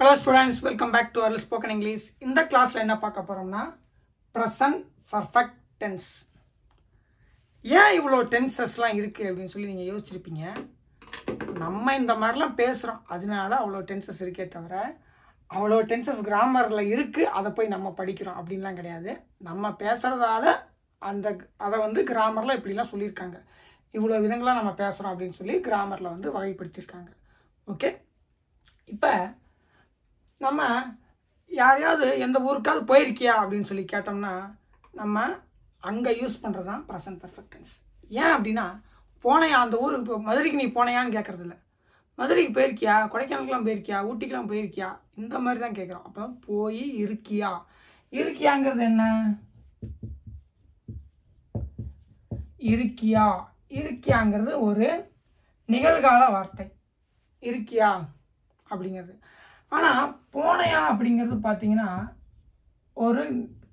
Hello students, welcome back to our spoken English. In the class la enna paaka poromna present perfect tense. ஏன் இவ்ளோ டென்சஸ்லாம் இருக்கு அப்படினு சொல்லி நீங்க யோசிச்சிருப்பீங்க. நம்ம இந்த மாதிரிலாம் பேசுறோம். அதனால அவ்ளோ டென்சஸ் இருக்கே தவிர அவ்ளோ டென்சஸ் கிராமர்ல இருக்கு. அத போய் நம்ம படிக்கிறோம் அப்படின்லாம் கிடையாது. நம்ம பேசுறதால அத வந்து கிராமர்ல இப்படிலாம் சொல்லிருக்காங்க. இவ்ளோ விதங்களா நம்ம பேசுறோம் அப்படினு சொல்லி கிராமர்ல வந்து வகைப்படுத்திருக்காங்க. ஓகே? இப்போ நம்ம யாரையாவது எந்த ஊருக்காவது போயிருக்கியா அப்படின்னு சொல்லி கேட்டோம்னா நம்ம அங்கே யூஸ் பண்ணுறது தான் ப்ரெசன்ட் பெர்ஃபெக்ட் டென்ஸ். ஏன் அப்படின்னா போனையா அந்த ஊருக்கு இப்போ மதுரைக்கு நீ போனையான்னு கேட்குறது இல்லை. மதுரைக்கு போயிருக்கியா, கொடைக்கானலுக்குலாம் போயிருக்கியா, ஊட்டிக்கெலாம் போயிருக்கியா, இந்த மாதிரி தான் கேட்குறோம். அப்போ போய் இருக்கியா, இருக்கியாங்கிறது என்ன? இருக்கியா, இருக்கியாங்கிறது ஒரு நிகழ்கால வார்த்தை. இருக்கியா அப்படிங்கிறது. ஆனால் போனையா அப்படிங்கிறது பார்த்தீங்கன்னா ஒரு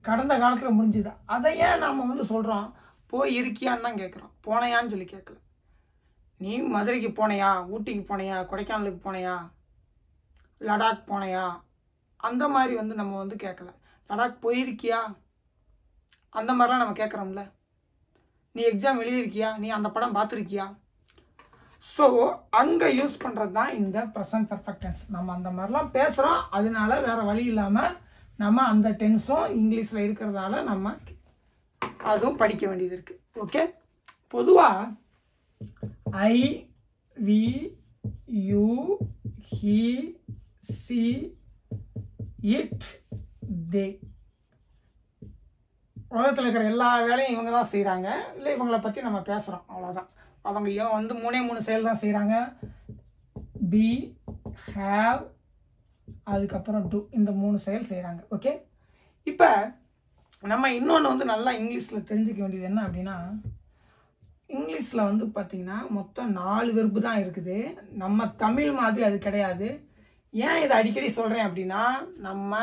கடந்த காலத்தில் முடிஞ்சுது. அதை ஏன் நாம் வந்து சொல்கிறோம் போய் இருக்கியான்னு தான் கேட்குறோம், போனையான்னு சொல்லி கேட்கல. நீ மதுரைக்கு போனையா, ஊட்டிக்கு போனையா, கொடைக்கானலுக்கு போனையா, லடாக் போனையா, அந்த மாதிரி வந்து நம்ம வந்து கேட்கல. லடாக் போயிருக்கியா அந்த மாதிரிலாம் நம்ம கேட்குறோம்ல. நீ எக்ஸாம் எழுதியிருக்கியா, நீ அந்த படம் பார்த்துருக்கியா. ஸோ அங்கே யூஸ் பண்ணுறது தான் இந்த ப்ரெசன்ட் பெர்ஃபெக்ட் டென்ஸ். நம்ம அந்த மாதிரிலாம் பேசுகிறோம். அதனால வேறு வழி இல்லாமல் நம்ம அந்த டென்ஸும் இங்கிலீஷில் இருக்கிறதால நம்ம அதுவும் படிக்க வேண்டியது இருக்குது. ஓகே? பொதுவாக I, we, you, he, she, it, they, உலகத்தில் இருக்கிற எல்லா வேலையும் இவங்க தான் செய்கிறாங்க. இல்லை இவங்களை பற்றி நம்ம பேசுகிறோம், அவ்வளோதான். அவங்க வந்து மூணு செயல் தான் செய்கிறாங்க. பி, ஹேவ், அதுக்கப்புறம் டு, இந்த 3 செயல் செய்கிறாங்க. ஓகே? இப்போ நம்ம இன்னொன்று வந்து நல்லா இங்கிலீஷில் தெரிஞ்சுக்க வேண்டியது என்ன அப்படின்னா, இங்கிலீஷில் வந்து பார்த்திங்கன்னா மொத்தம் 4 வெர்பு தான் இருக்குது. நம்ம தமிழ் மாதிரி அது கிடையாது. ஏன் இதை அடிக்கடி சொல்கிறேன் அப்படின்னா, நம்ம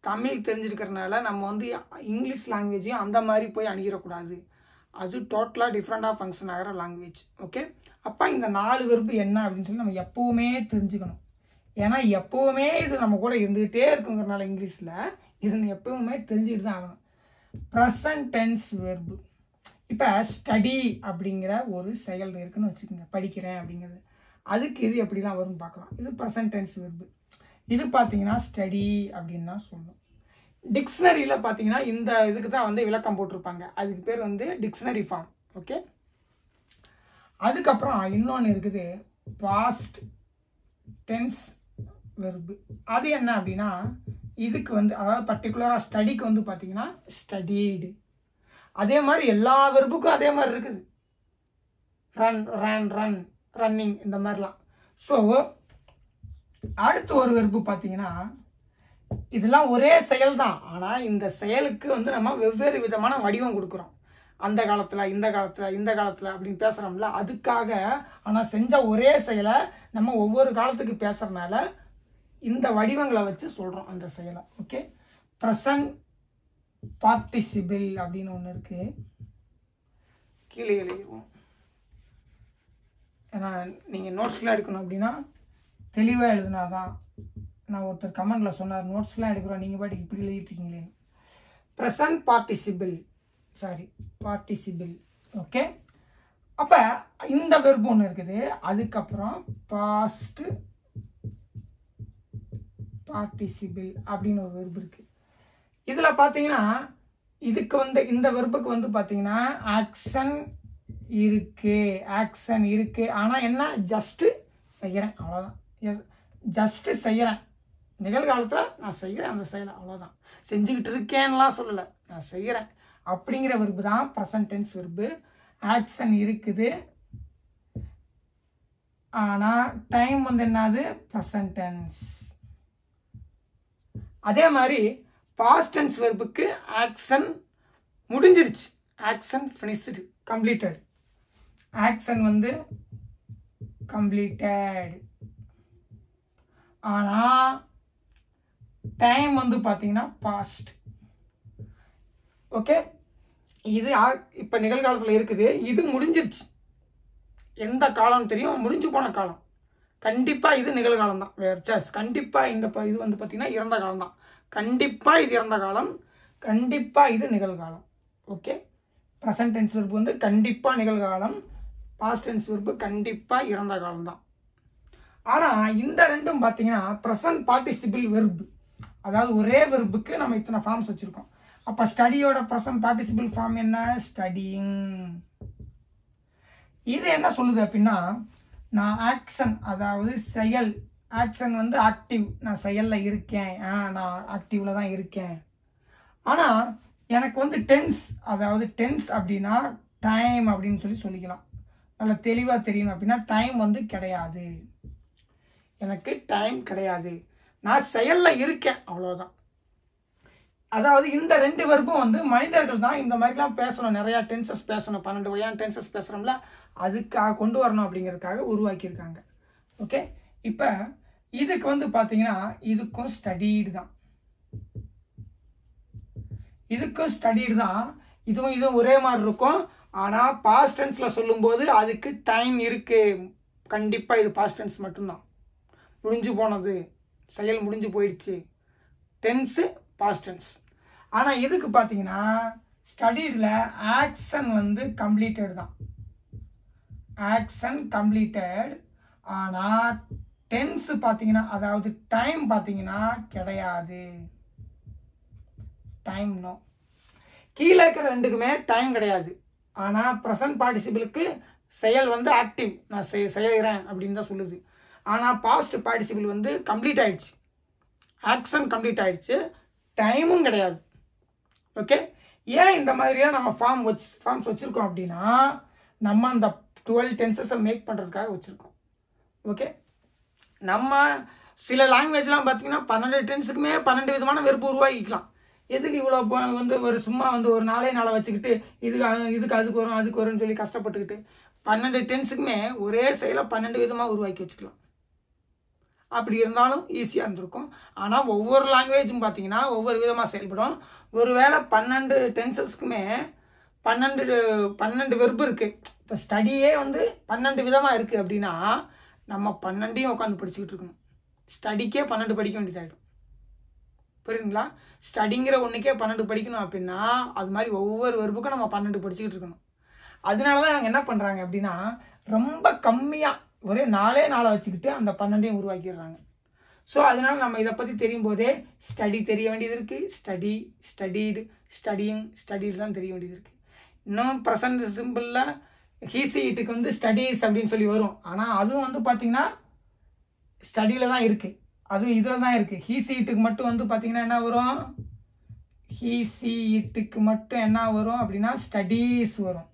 தமிழ் தெரிஞ்சிருக்கிறதுனால நம்ம வந்து இங்கிலீஷ் லாங்குவேஜையும் அந்த மாதிரி போய் அணுகிடக்கூடாது. அது டோட்டலாக டிஃப்ரெண்டாக ஃபங்க்ஷன் ஆகிற லாங்குவேஜ். ஓகே? அப்போ இந்த 4 வெர்பு என்ன அப்படின்னு சொல்லி நம்ம எப்போவுமே தெரிஞ்சுக்கணும். ஏன்னா எப்போவுமே இது நம்ம கூட இருந்துகிட்டே இருக்குங்கிறனால இங்கிலீஷில் இது எப்போவுமே தெரிஞ்சுக்கிட்டு தான் ஆகணும். Present tense verb. இப்போ ஸ்டடி அப்படிங்கிற ஒரு செயல் இருக்குன்னு வச்சுக்கோங்க, படிக்கிறேன் அப்படிங்கிறது. அதுக்கு இது எப்படிலாம் வரும்னு பார்க்கலாம். இது ப்ரெசன்ட் டென்ஸ் வெர்பு. இது பார்த்தீங்கன்னா ஸ்டடி அப்படின்னு தான் சொல்லணும். டிக்ஷனரியில் பார்த்தீங்கன்னா இந்த இதுக்கு தான் வந்து விளக்கம் போட்டிருப்பாங்க. அதுக்கு பேர் வந்து டிக்ஷனரி ஃபார்ம். ஓகே? அதுக்கப்புறம் இன்னொன்று இருக்குது பாஸ்ட் டென்ஸ் வெர்பு. அது என்ன அப்படின்னா இதுக்கு வந்து அதாவது பர்டிகுலராக ஸ்டடிக்கு வந்து பார்த்தீங்கன்னா ஸ்டடீடு. அதே மாதிரி எல்லா வெர்புக்கும் அதே மாதிரி இருக்குது. ரன், ரன், ரன், ரன்னிங், இந்த மாதிரிலாம். ஸோ அடுத்து ஒரு வெர்பு பார்த்தீங்கன்னா இதெல்லாம் ஒரே செயல் தான். ஆனால் இந்த செயலுக்கு வந்து நம்ம வெவ்வேறு விதமான வடிவம் கொடுக்குறோம். அந்த காலத்தில், இந்த காலத்தில், இந்த காலத்தில் அப்படின்னு பேசுகிறோம்ல, அதுக்காக. ஆனால் செஞ்ச ஒரே செயலை நம்ம ஒவ்வொரு காலத்துக்கு பேசுகிறதுனால இந்த வடிவங்களை வச்சு சொல்கிறோம் அந்த செயலை. ஓகே? ப்ரெசன்ட் பார்ட்டிசிபிள் அப்படின்னு ஒன்று இருக்குது. கீழே எழுதிடுவோம். ஏன்னா நீங்கள் நோட்ஸ்லாம் எடுக்கணும் அப்படின்னா தெளிவாக எழுதுனாதான். நான் ஒருத்தர் கமெண்டில் சொன்னார், நோட்ஸ்லாம் எடுக்கிறோம் நீங்கள் பாட்டுக்கு இப்படி எழுதிட்டுருக்கீங்களே. Present participle, participle. ஓகே? அப்போ இந்த வெர்பு ஒன்று இருக்குது. அதுக்கப்புறம் பாஸ்ட் பார்ட்டிசிபிள் அப்படின்னு ஒரு வெர்பு இருக்குது. இதில் பார்த்தீங்கன்னா இதுக்கு வந்து இந்த வெர்புக்கு வந்து பார்த்தீங்கன்னா ஆக்ஷன் இருக்குது. ஆனால் என்ன, ஜஸ்ட்டு செய்கிறேன், அவ்வளோதான். ஜஸ்ட்டு செய்கிறேன். நிகழ்காலத்தில் நான் செய்கிறேன் அந்த செயலை, அவ்வளோதான். செஞ்சுக்கிட்டு இருக்கேன்லாம் சொல்லலை, நான் செய்கிறேன் அப்படிங்கிற வெர்பு தான் ப்ரெசன்ட் டென்ஸ் வெர்பு. ஆக்ஷன் இருக்குது, ஆனால் டைம் வந்து என்னது, ப்ரெசன்ட் டென்ஸ். அதே மாதிரி பாஸ்ட் டென்ஸ் வெர்புக்கு ஆக்ஷன் முடிஞ்சிருச்சு, ஆக்ஷன் ஃபினிஷ்டு, கம்ப்ளீட்டட். ஆக்ஷன் வந்து கம்ப்ளீட்டட். ஆனால் டைம் வந்து பார்த்தீங்கன்னா பாஸ்ட். ஓகே? இது இப்போ நிகழ்காலத்தில் இருக்குது, இது முடிஞ்சிருச்சு. எந்த காலம்னு தெரியும், முடிஞ்சு போன காலம். கண்டிப்பாக இது நிகழ்காலம் தான். வேறு கண்டிப்பாக இந்த இது வந்து பார்த்திங்கன்னா இறந்த காலம் தான். கண்டிப்பாக இது இறந்த காலம், கண்டிப்பாக இது நிகழ்காலம். ஓகே, ப்ரெசன்ட் டென்ஸ் வெர்பு வந்து கண்டிப்பாக நிகழ்காலம், பாஸ்ட் டென்ஸ் வெர்பு கண்டிப்பாக இறந்த காலம் தான். ஆனால் இந்த ரெண்டும் பார்த்தீங்கன்னா ப்ரெசன்ட் பார்ட்டிசிபிள் வெர்பு, அதாவது ஒரே வெர்புக்கு நம்ம இத்தனை ஃபார்ம்ஸ் வச்சுருக்கோம். அப்போ ஸ்டடியோட ப்ரெசன்ட் பார்ட்டிசிபிள் ஃபார்ம் என்ன? ஸ்டடியிங். இது என்ன சொல்லுது அப்படின்னா, நான் ஆக்ஷன், அதாவது செயல், ஆக்ஷன் வந்து ஆக்டிவ், நான் செயலில் இருக்கேன், நான் ஆக்டிவில் தான் இருக்கேன். ஆனால் எனக்கு வந்து டென்ஸ், அதாவது டென்ஸ் அப்படின்னா டைம் அப்படின்னு சொல்லிக்கலாம். நல்லா தெளிவாக தெரியணும் அப்படின்னா டைம் வந்து கிடையாது, எனக்கு டைம் கிடையாது, நான் செயலில் இருக்கேன், அவ்வளோதான். அதாவது இந்த ரெண்டு வெர்பும் வந்து மனிதர்கள் தான் இந்த மாதிரிலாம் பேசணும், நிறையா டென்சஸ் பேசணும், 12 வகையான டென்சஸ் பேசுகிறோம்ல, அதுக்காக கொண்டு வரணும் அப்படிங்கிறதுக்காக உருவாக்கியிருக்காங்க. ஓகே, இப்போ இதுக்கு வந்து பார்த்தீங்கன்னா இதுக்கும் ஸ்டடீடு தான், இதுக்கும் ஸ்டடீடு தான், இதுவும் ஒரே மாதிரி இருக்கும். ஆனால் பாஸ்ட் டென்ஸில் சொல்லும்போது அதுக்கு டைம் இருக்குது. கண்டிப்பாக இது பாஸ்ட் டென்ஸ் மட்டும்தான், முடிஞ்சு போனது, செயல் முடிஞ்சு போயிடுச்சு, டென்ஸு பாஸ்ட் டென்ஸ். ஆனால் இதுக்கு பார்த்தீங்கன்னா ஸ்டடீடில் ஆக்ஷன் வந்து கம்ப்ளீட்டட் தான், ஆக்ஷன் கம்ப்ளீட்டட். ஆனால் டென்ஸ் பார்த்தீங்கன்னா, அதாவது டைம் பார்த்தீங்கன்னா கிடையாது, டைம் நோ. கீழே இருக்கிற ரெண்டுக்குமே டைம் கிடையாது. ஆனால் ப்ரெசன்ட் பார்ட்டிசிபிளுக்கு செயல் வந்து ஆக்டிவ், நான் செய்கிறேன் அப்படின்னு தான் சொல்லுது. ஆனால் பாஸ்ட் பார்ட்டிசிபிள் வந்து கம்ப்ளீட் ஆகிடுச்சு, ஆக்ஷன் கம்ப்ளீட் ஆகிடுச்சு, டைமும் கிடையாது. ஓகே, ஏன் இந்த மாதிரியாக நம்ம ஃபார்ம்ஸ் வச்சுருக்கோம் அப்படின்னா, நம்ம அந்த 12 டென்சஸை மேக் பண்ணுறதுக்காக வச்சுருக்கோம். ஓகே, நம்ம சில லாங்குவேஜ்லாம் பார்த்திங்கன்னா 12 டென்ஸுக்குமே 12 விதமான வெர்பு உருவாக்கிக்கலாம். எதுக்கு இவ்வளோ வந்து ஒரு சும்மா வந்து ஒரு நாளை வச்சுக்கிட்டு இதுக்கு அதுக்கு வரும்னு சொல்லி கஷ்டப்பட்டுக்கிட்டு 12 டென்ஸுக்குமே ஒரே செயலை 12 விதமாக உருவாக்கி வச்சுக்கலாம். அப்படி இருந்தாலும் ஈஸியாக இருந்திருக்கும். ஆனால் ஒவ்வொரு லாங்குவேஜும் பார்த்தீங்கன்னா ஒவ்வொரு விதமாக செயல்படும். ஒருவேளை 12 டென்சஸ்க்குமே 12 வெர்பு இருக்குது. இப்போ ஸ்டடியே வந்து 12 விதமாக இருக்குது அப்படின்னா நம்ம 12ஐயும் உட்காந்து படிச்சுக்கிட்டு இருக்கணும். ஸ்டடிக்கே 12 படிக்க வேண்டியதாகிடும். புரியுதுங்களா? ஸ்டடிங்கிற ஒன்றுக்கே 12 படிக்கணும் அப்படின்னா அது மாதிரி ஒவ்வொரு வெர்புக்கும் நம்ம 12 படிச்சுக்கிட்டு இருக்கணும். அதனால தான் அவங்க என்ன பண்ணுறாங்க அப்படின்னா ரொம்ப கம்மியாக ஒரே 4 வச்சுக்கிட்டு அந்த 12ஐயும் உருவாக்கிடுறாங்க. ஸோ அதனால் நம்ம இதை பற்றி தெரியும் போதே ஸ்டடி தெரிய வேண்டியது இருக்குது, ஸ்டடீடு, ஸ்டடியிங், ஸ்டடீட்லாம் தெரிய வேண்டியது இருக்குது. இன்னும் ப்ரெசன்ட் சிம்பிளில் ஹீசிட்டுக்கு வந்து ஸ்டடீஸ் அப்படின்னு சொல்லி வரும். ஆனால் அதுவும் வந்து பார்த்திங்கன்னா ஸ்டடியில் தான் இருக்குது, அதுவும் இதில் தான் இருக்குது. ஹீசிட்டுக்கு மட்டும் வந்து பார்த்திங்கன்னா என்ன வரும்? ஹீசிட்டுக்கு மட்டும் என்ன வரும் அப்படின்னா ஸ்டடீஸ் வரும்.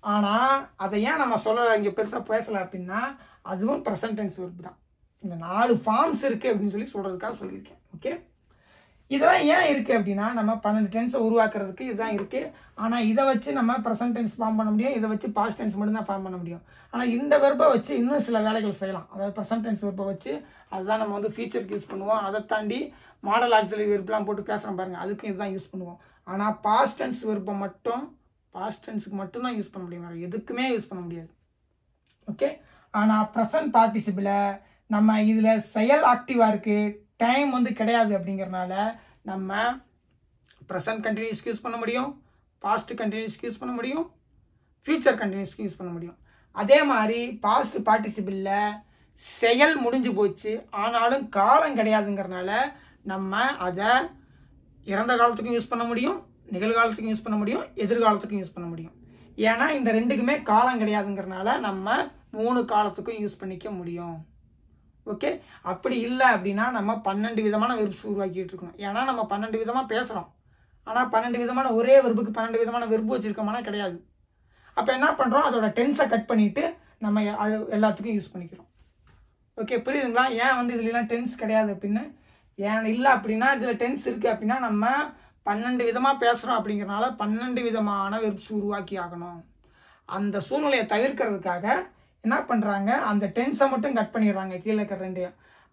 ஆனால் அதை ஏன் நம்ம சொல்லலை, இங்கே பெருசாக பேசலை அப்படின்னா அதுவும் ப்ரெசன்ட் டென்ஸ் வெர்பு தான். இந்த 4 ஃபார்ம்ஸ் இருக்குது அப்படின்னு சொல்லி சொல்கிறதுக்காக சொல்லியிருக்கேன். ஓகே, இதெல்லாம் ஏன் இருக்குது அப்படின்னா நம்ம 12 டென்ஸை உருவாக்குறதுக்கு இதுதான் இருக்குது. ஆனால் இதை வச்சு நம்ம ப்ரெசன்ட் டென்ஸ் ஃபார்ம் பண்ண முடியும், இதை வச்சு பாஸ்ட் டென்ஸ் மட்டும்தான் ஃபார்ம் பண்ண முடியும். ஆனால் இந்த வெர்பை வச்சு இன்னும் சில வேலைகள் செய்யலாம். அதாவது ப்ரெசன்ட் டென்ஸ் வெர்பை வச்சு அதுதான் நம்ம வந்து ஃபியூச்சருக்கு யூஸ் பண்ணுவோம். அதை தாண்டி மாடல் ஆக்சிலரி வெர்ப்லாம் போட்டு பேசுகிறோம் பாருங்கள், அதுக்கும் இதுதான் யூஸ் பண்ணுவோம். ஆனால் பாஸ்ட் டென்ஸ் வெர்பை மட்டும் பாஸ்ட் டென்ஸுக்கு மட்டும்தான் யூஸ் பண்ண முடியும், வேறு எதுக்குமே யூஸ் பண்ண முடியாது. ஓகே, ஆனால் ப்ரெசன்ட் பார்ட்டிசிபிளை நம்ம இதில் செயல் ஆக்டிவாக இருக்குது, டைம் வந்து கிடையாது அப்படிங்கிறனால நம்ம ப்ரெசன்ட் கண்டினியூஸ்க்கு யூஸ் பண்ண முடியும், பாஸ்ட் கண்டினியூஸ்க்கு யூஸ் பண்ண முடியும், ஃபியூச்சர் கண்டினியூஸ்க்கு யூஸ் பண்ண முடியும். அதே மாதிரி பாஸ்ட் பார்ட்டிசிபிளில் செயல் முடிஞ்சு போச்சு ஆனாலும் காலம் கிடையாதுங்கிறனால நம்ம அதை இறந்த காலத்துக்கும் யூஸ் பண்ண முடியும், நிகழ்காலத்துக்கும் யூஸ் பண்ண முடியும், எதிர்காலத்துக்கும் யூஸ் பண்ண முடியும். ஏன்னா இந்த ரெண்டுக்குமே காலம் கிடையாதுங்கிறனால நம்ம 3 காலத்துக்கும் யூஸ் பண்ணிக்க முடியும். ஓகே, அப்படி இல்லை அப்படின்னா நம்ம 12 விதமான வெர்ப்ஸ் உருவாக்கிட்டு இருக்கணும். ஏன்னா நம்ம 12 விதமாக பேசுகிறோம், ஆனால் 12 விதமான ஒரே வெர்புக்கு 12 விதமான வெர்பு வச்சுருக்கோம்னா கிடையாது. அப்போ என்ன பண்ணுறோம், அதோட டென்ஸை கட் பண்ணிவிட்டு நம்ம எல்லாத்துக்கும் யூஸ் பண்ணிக்கிறோம். ஓகே, புரியுதுங்களா? ஏன் வந்து இதுலாம் டென்ஸ் கிடையாது அப்படின்னு, ஏன் இல்லை அப்படின்னா இதில் டென்ஸ் இருக்குது அப்படின்னா நம்ம 12 விதமாக பேசுகிறோம் அப்படிங்கிறனால 12 விதமான வெர்ப்ஸ் உருவாக்கி ஆகணும். அந்த சூழ்நிலையை தவிர்க்கிறதுக்காக என்ன பண்ணுறாங்க, அந்த டென்ஸை மட்டும் கட் பண்ணிடுறாங்க கீழே இருக்கிற 2.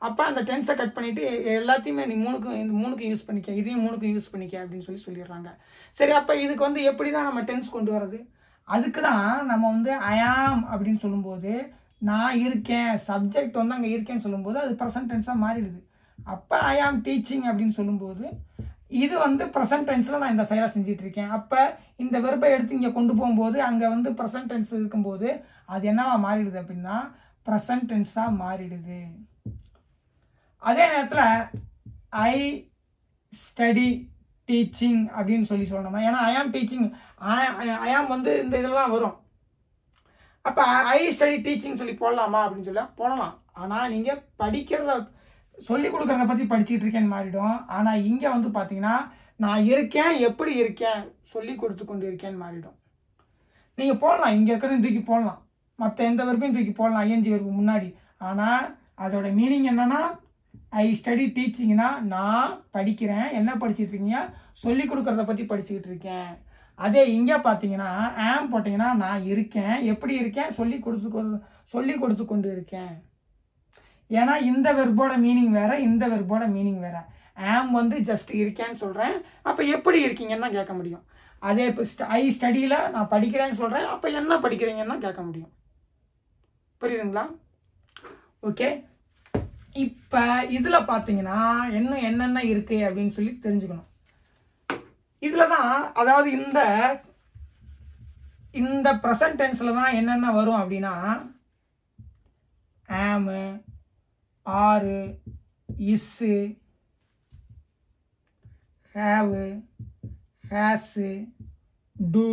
அப்போ அந்த டென்ஸை கட் பண்ணிவிட்டு எல்லாத்தையுமே நீ 3க்கு யூஸ் பண்ணிக்க, இதையும் 3க்கு யூஸ் பண்ணிக்க அப்படின்னு சொல்லிடுறாங்க. சரி, அப்போ இதுக்கு வந்து எப்படி தான் நம்ம டென்ஸ் கொண்டு வர்றது? அதுக்கு தான் நம்ம வந்து ஐ ஆம் அப்படின்னு சொல்லும்போது நான் இருக்கேன், சப்ஜெக்ட் வந்து அங்கே இருக்கேன்னு சொல்லும்போது அது ப்ரெசன்ட் டென்ஸாக மாறிடுது. அப்போ ஐ ஆம் டீச்சிங் அப்படின்னு சொல்லும்போது இது வந்து ப்ரெசன்ட் டென்ஸில் நான் இந்த செயலை செஞ்சுட்டு இருக்கேன். அப்போ இந்த வெர்பை எடுத்து இங்கே கொண்டு போகும்போது அங்கே வந்து ப்ரெசன்ட் டென்ஸ் இருக்கும்போது அது என்னவா மாறிடுது அப்படின்னா ப்ரெசன்ட் டென்ஸாக மாறிடுது. அதே நேரத்தில் ஐ ஸ்டடி டீச்சிங் அப்படின்னு சொல்லணும்னா, ஏன்னா ஐ ஆம் டீச்சிங், ஐ ஆம் வந்து இந்த இதில் தான் வரும். அப்போ ஐ ஸ்டடி டீச்சிங் சொல்லி போடலாமா அப்படின்னு சொல்ல போடலாம். ஆனால் நீங்கள் படிக்கிறத சொல்லிக் கொடுக்குறத பற்றி படிச்சுட்டு இருக்கேன்னு மாறிடும். ஆனால் இங்கே வந்து பார்த்தீங்கன்னா நான் இருக்கேன், எப்படி இருக்கேன், சொல்லி கொடுத்து கொண்டு இருக்கேன்னு மாறிடும். நீங்கள் போடலாம், இங்கே இருக்கிறது தூக்கி போடலாம், மற்ற எந்த வெர்பையும் தூக்கி போடலாம் ஐஎன்ஜி வெர்பு முன்னாடி. ஆனால் அதோட மீனிங் என்னென்னா ஐ ஸ்டடி டீச்சிங்னா நான் படிக்கிறேன், என்ன படிச்சுட்டு இருக்கீங்க, சொல்லி கொடுக்குறத பற்றி படிச்சுக்கிட்டு இருக்கேன். அதே இங்கே பார்த்தீங்கன்னா ஆம் போட்டிங்கன்னா நான் இருக்கேன், எப்படி இருக்கேன், சொல்லி கொடுத்து கொண்டு இருக்கேன். ஏன்னா இந்த வெர்போட மீனிங் வேறு, இந்த வெர்போட மீனிங் வேறு. ஆம் வந்து ஜஸ்ட் இருக்கேன்னு சொல்கிறேன், அப்போ எப்படி இருக்கீங்கன்னு தான் கேட்க முடியும். அதே இப்போ ஐ ஸ்டடியில் நான் படிக்கிறேன்னு சொல்கிறேன், அப்போ என்ன படிக்கிறீங்கன்னு தான் கேட்க முடியும். புரியுதுங்களா? ஓகே, இப்போ இதில் பார்த்தீங்கன்னா இன்னும் என்னென்ன இருக்குது அப்படின்னு சொல்லி தெரிஞ்சுக்கணும். இதில் தான் அதாவது இந்த ப்ரெசன்ட் டென்ஸில் தான் என்னென்ன வரும் அப்படின்னா ஆமு, ஆறு, இஸ்ஸு, ஹேவு, ஹேஸு, டூ,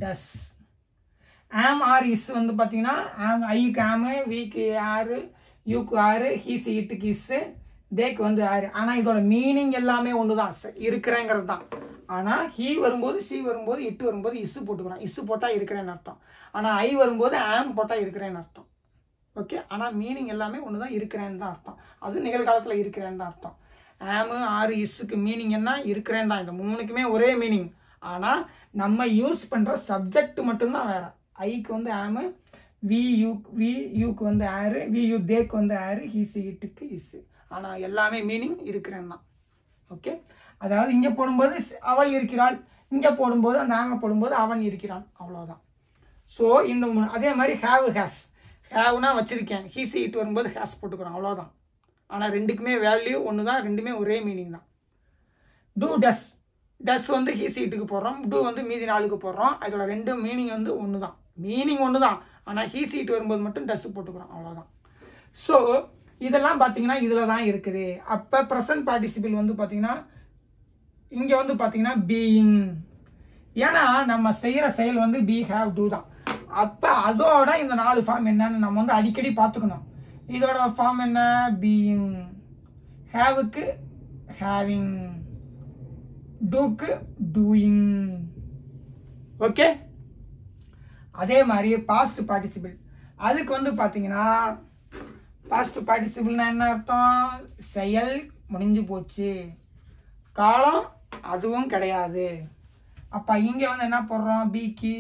டஸ். ஆம் ஆர் இஸ் வந்து பார்த்தீங்கன்னா ஆம் ஐக்கு ஆமு, விக்கு ஆறு, யூக்கு ஆறு, ஹீஸு இட்டுக்கு இஸ்ஸு, தேக்கு வந்து ஆறு. ஆனால் இதோட மீனிங் எல்லாமே ஒன்று தான், இருக்கிறேங்கிறது தான். ஆனால் ஹீ வரும்போது, சி வரும்போது, இட்டு வரும்போது இஸ்ஸு போட்டுக்கிறோம். இஸ்ஸு போட்டால் இருக்கிறேன்னு அர்த்தம். ஆனால் ஐ வரும்போது ஆம் போட்டால் இருக்கிறேன்னு அர்த்தம். ஓகே, ஆனால் மீனிங் எல்லாமே ஒன்று தான், இருக்கிறேன்னு தான் அர்த்தம். அது நிகழ்காலத்தில் இருக்கிறேன்னு தான் அர்த்தம். ஆமு, ஆறு, இஸ்ஸுக்கு மீனிங் என்ன, இருக்கிறேன் தான். இந்த மூணுக்குமே ஒரே மீனிங். ஆனால் நம்ம யூஸ் பண்ணுற சப்ஜெக்ட் மட்டும்தான் வேறு. ஐக்கு வந்து ஆமு, யூக்கு வந்து ஆறு, யூ தேக்கு வந்து ஆறு, ஹீஸு இட்டுக்கு இஸ்ஸு. ஆனால் எல்லாமே மீனிங் இருக்கிறேன் தான். ஓகே, அதாவது இங்கே போடும்போது அவள் இருக்கிறாள், இங்கே போடும்போது நாங்கள் போடும்போது அவன் இருக்கிறான், அவ்வளோதான். ஸோ இந்த அதே மாதிரி ஹேவ், ஹேஸ். ஹேவ்னா வச்சுருக்கேன், ஹீஸு இட்டு வரும்போது ஹேஸ் போட்டுக்கிறோம், அவ்வளோதான். ஆனால் ரெண்டுக்குமே வேல்யூ ஒன்று தான், ரெண்டுமே ஒரே மீனிங் தான். டூ, டஸ். டஸ் வந்து ஹீஸு இட்டுக்கு போடுறோம், டூ வந்து மீதி நாளுக்கு போடுறோம். அதோட ரெண்டு மீனிங் வந்து ஒன்று தான், மீனிங் ஒன்று தான். ஆனால் ஹீஸு இட்டு வரும்போது மட்டும் டஸ்ஸு போட்டுக்கிறோம், அவ்வளோதான். ஸோ இதெல்லாம் பார்த்தீங்கன்னா இதில் தான் இருக்குது. அப்போ ப்ரெசன்ட் பார்ட்டிசிபிள் வந்து பார்த்தீங்கன்னா இங்கே வந்து பார்த்தீங்கன்னா பீயிங். ஏன்னா நம்ம செய்கிற செயல் வந்து பி, ஹேவ், டூ தான். அப்போ அதோட இந்த 4 ஃபார்ம் என்னன்னு நம்ம வந்து அடிக்கடி பார்த்துக்கணும். இதோட ஃபார்ம் என்ன, பீயிங். ஹேவுக்கு ஹேவிங், டூக்கு டூயிங். ஓகே, அதே மாதிரி பாஸ்ட் பார்ட்டிசிபிள். அதுக்கு வந்து பார்த்தீங்கன்னா பாஸ்ட் பார்ட்டிசிபிள்னா என்ன அர்த்தம், செயல் முடிஞ்சு போச்சு, காலம் அதுவும் கிடையாது. அப்போ இங்கே வந்து என்ன போடுறோம், பிக்கு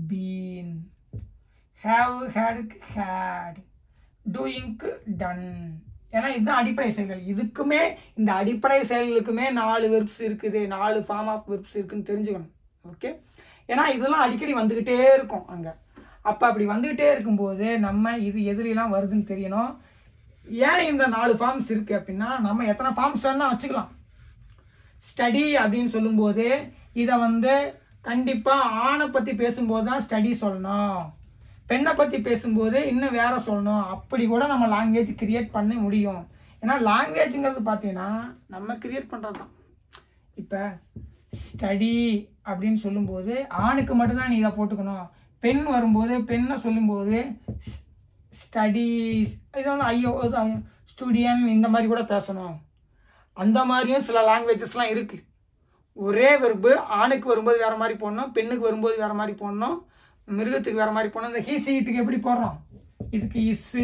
பீன், ஹேவ், ஹேடுக்கு ஹேட், டூயிங்க்கு டன். ஏன்னா இதுதான் அடிப்படை செயல்கள். இதுக்குமே இந்த அடிப்படை செயல்களுக்குமே 4 வெர்ப்ஸ் இருக்குது, 4 ஃபார்ம் ஆஃப் வெர்ப்ஸ் இருக்குன்னு தெரிஞ்சுக்கணும். ஓகே, ஏன்னா இதெல்லாம் அடிக்கடி வந்துக்கிட்டே இருக்கும் அங்கே. அப்போ அப்படி வந்துக்கிட்டே இருக்கும்போது நம்ம இது எதுலாம் வருதுன்னு தெரியணும். ஏன் இந்த 4 ஃபார்ம்ஸ் இருக்குது அப்படின்னா நம்ம எத்தனை ஃபார்ம்ஸ் வேணால் வச்சுக்கலாம். ஸ்டடி அப்படின்னு சொல்லும்போது இதை வந்து கண்டிப்பாக ஆணை பற்றி பேசும்போது தான் ஸ்டடி சொல்லணும், பெண்ணை பற்றி பேசும்போது இன்னும் வேறு சொல்லணும். அப்படி கூட நம்ம லாங்குவேஜ் கிரியேட் பண்ண முடியும். ஏன்னா லாங்குவேஜுங்கிறது பார்த்தீங்கன்னா நம்ம கிரியேட் பண்ணுறது தான். இப்போ ஸ்டடி அப்படின்னு சொல்லும்போது ஆணுக்கு மட்டும்தான் நீ இதை போட்டுக்கணும், பெண் வரும்போது பெண்ணை சொல்லும்போது ஸ்டடீஸ், இது வந்து ஐயோ ஸ்டூடியன் இந்த மாதிரி கூட பேசணும். அந்த மாதிரியும் சில லாங்குவேஜஸ்லாம் இருக்குது. ஒரே வெர்பு ஆணுக்கு வரும்போது வேறு மாதிரி போடணும், பெண்ணுக்கு வரும்போது வேறு மாதிரி போடணும், மிருகத்துக்கு வேறு மாதிரி போடணும். இந்த ஹீஸு இட்டுக்கு எப்படி போடுறோம், இதுக்கு இஸ்ஸு,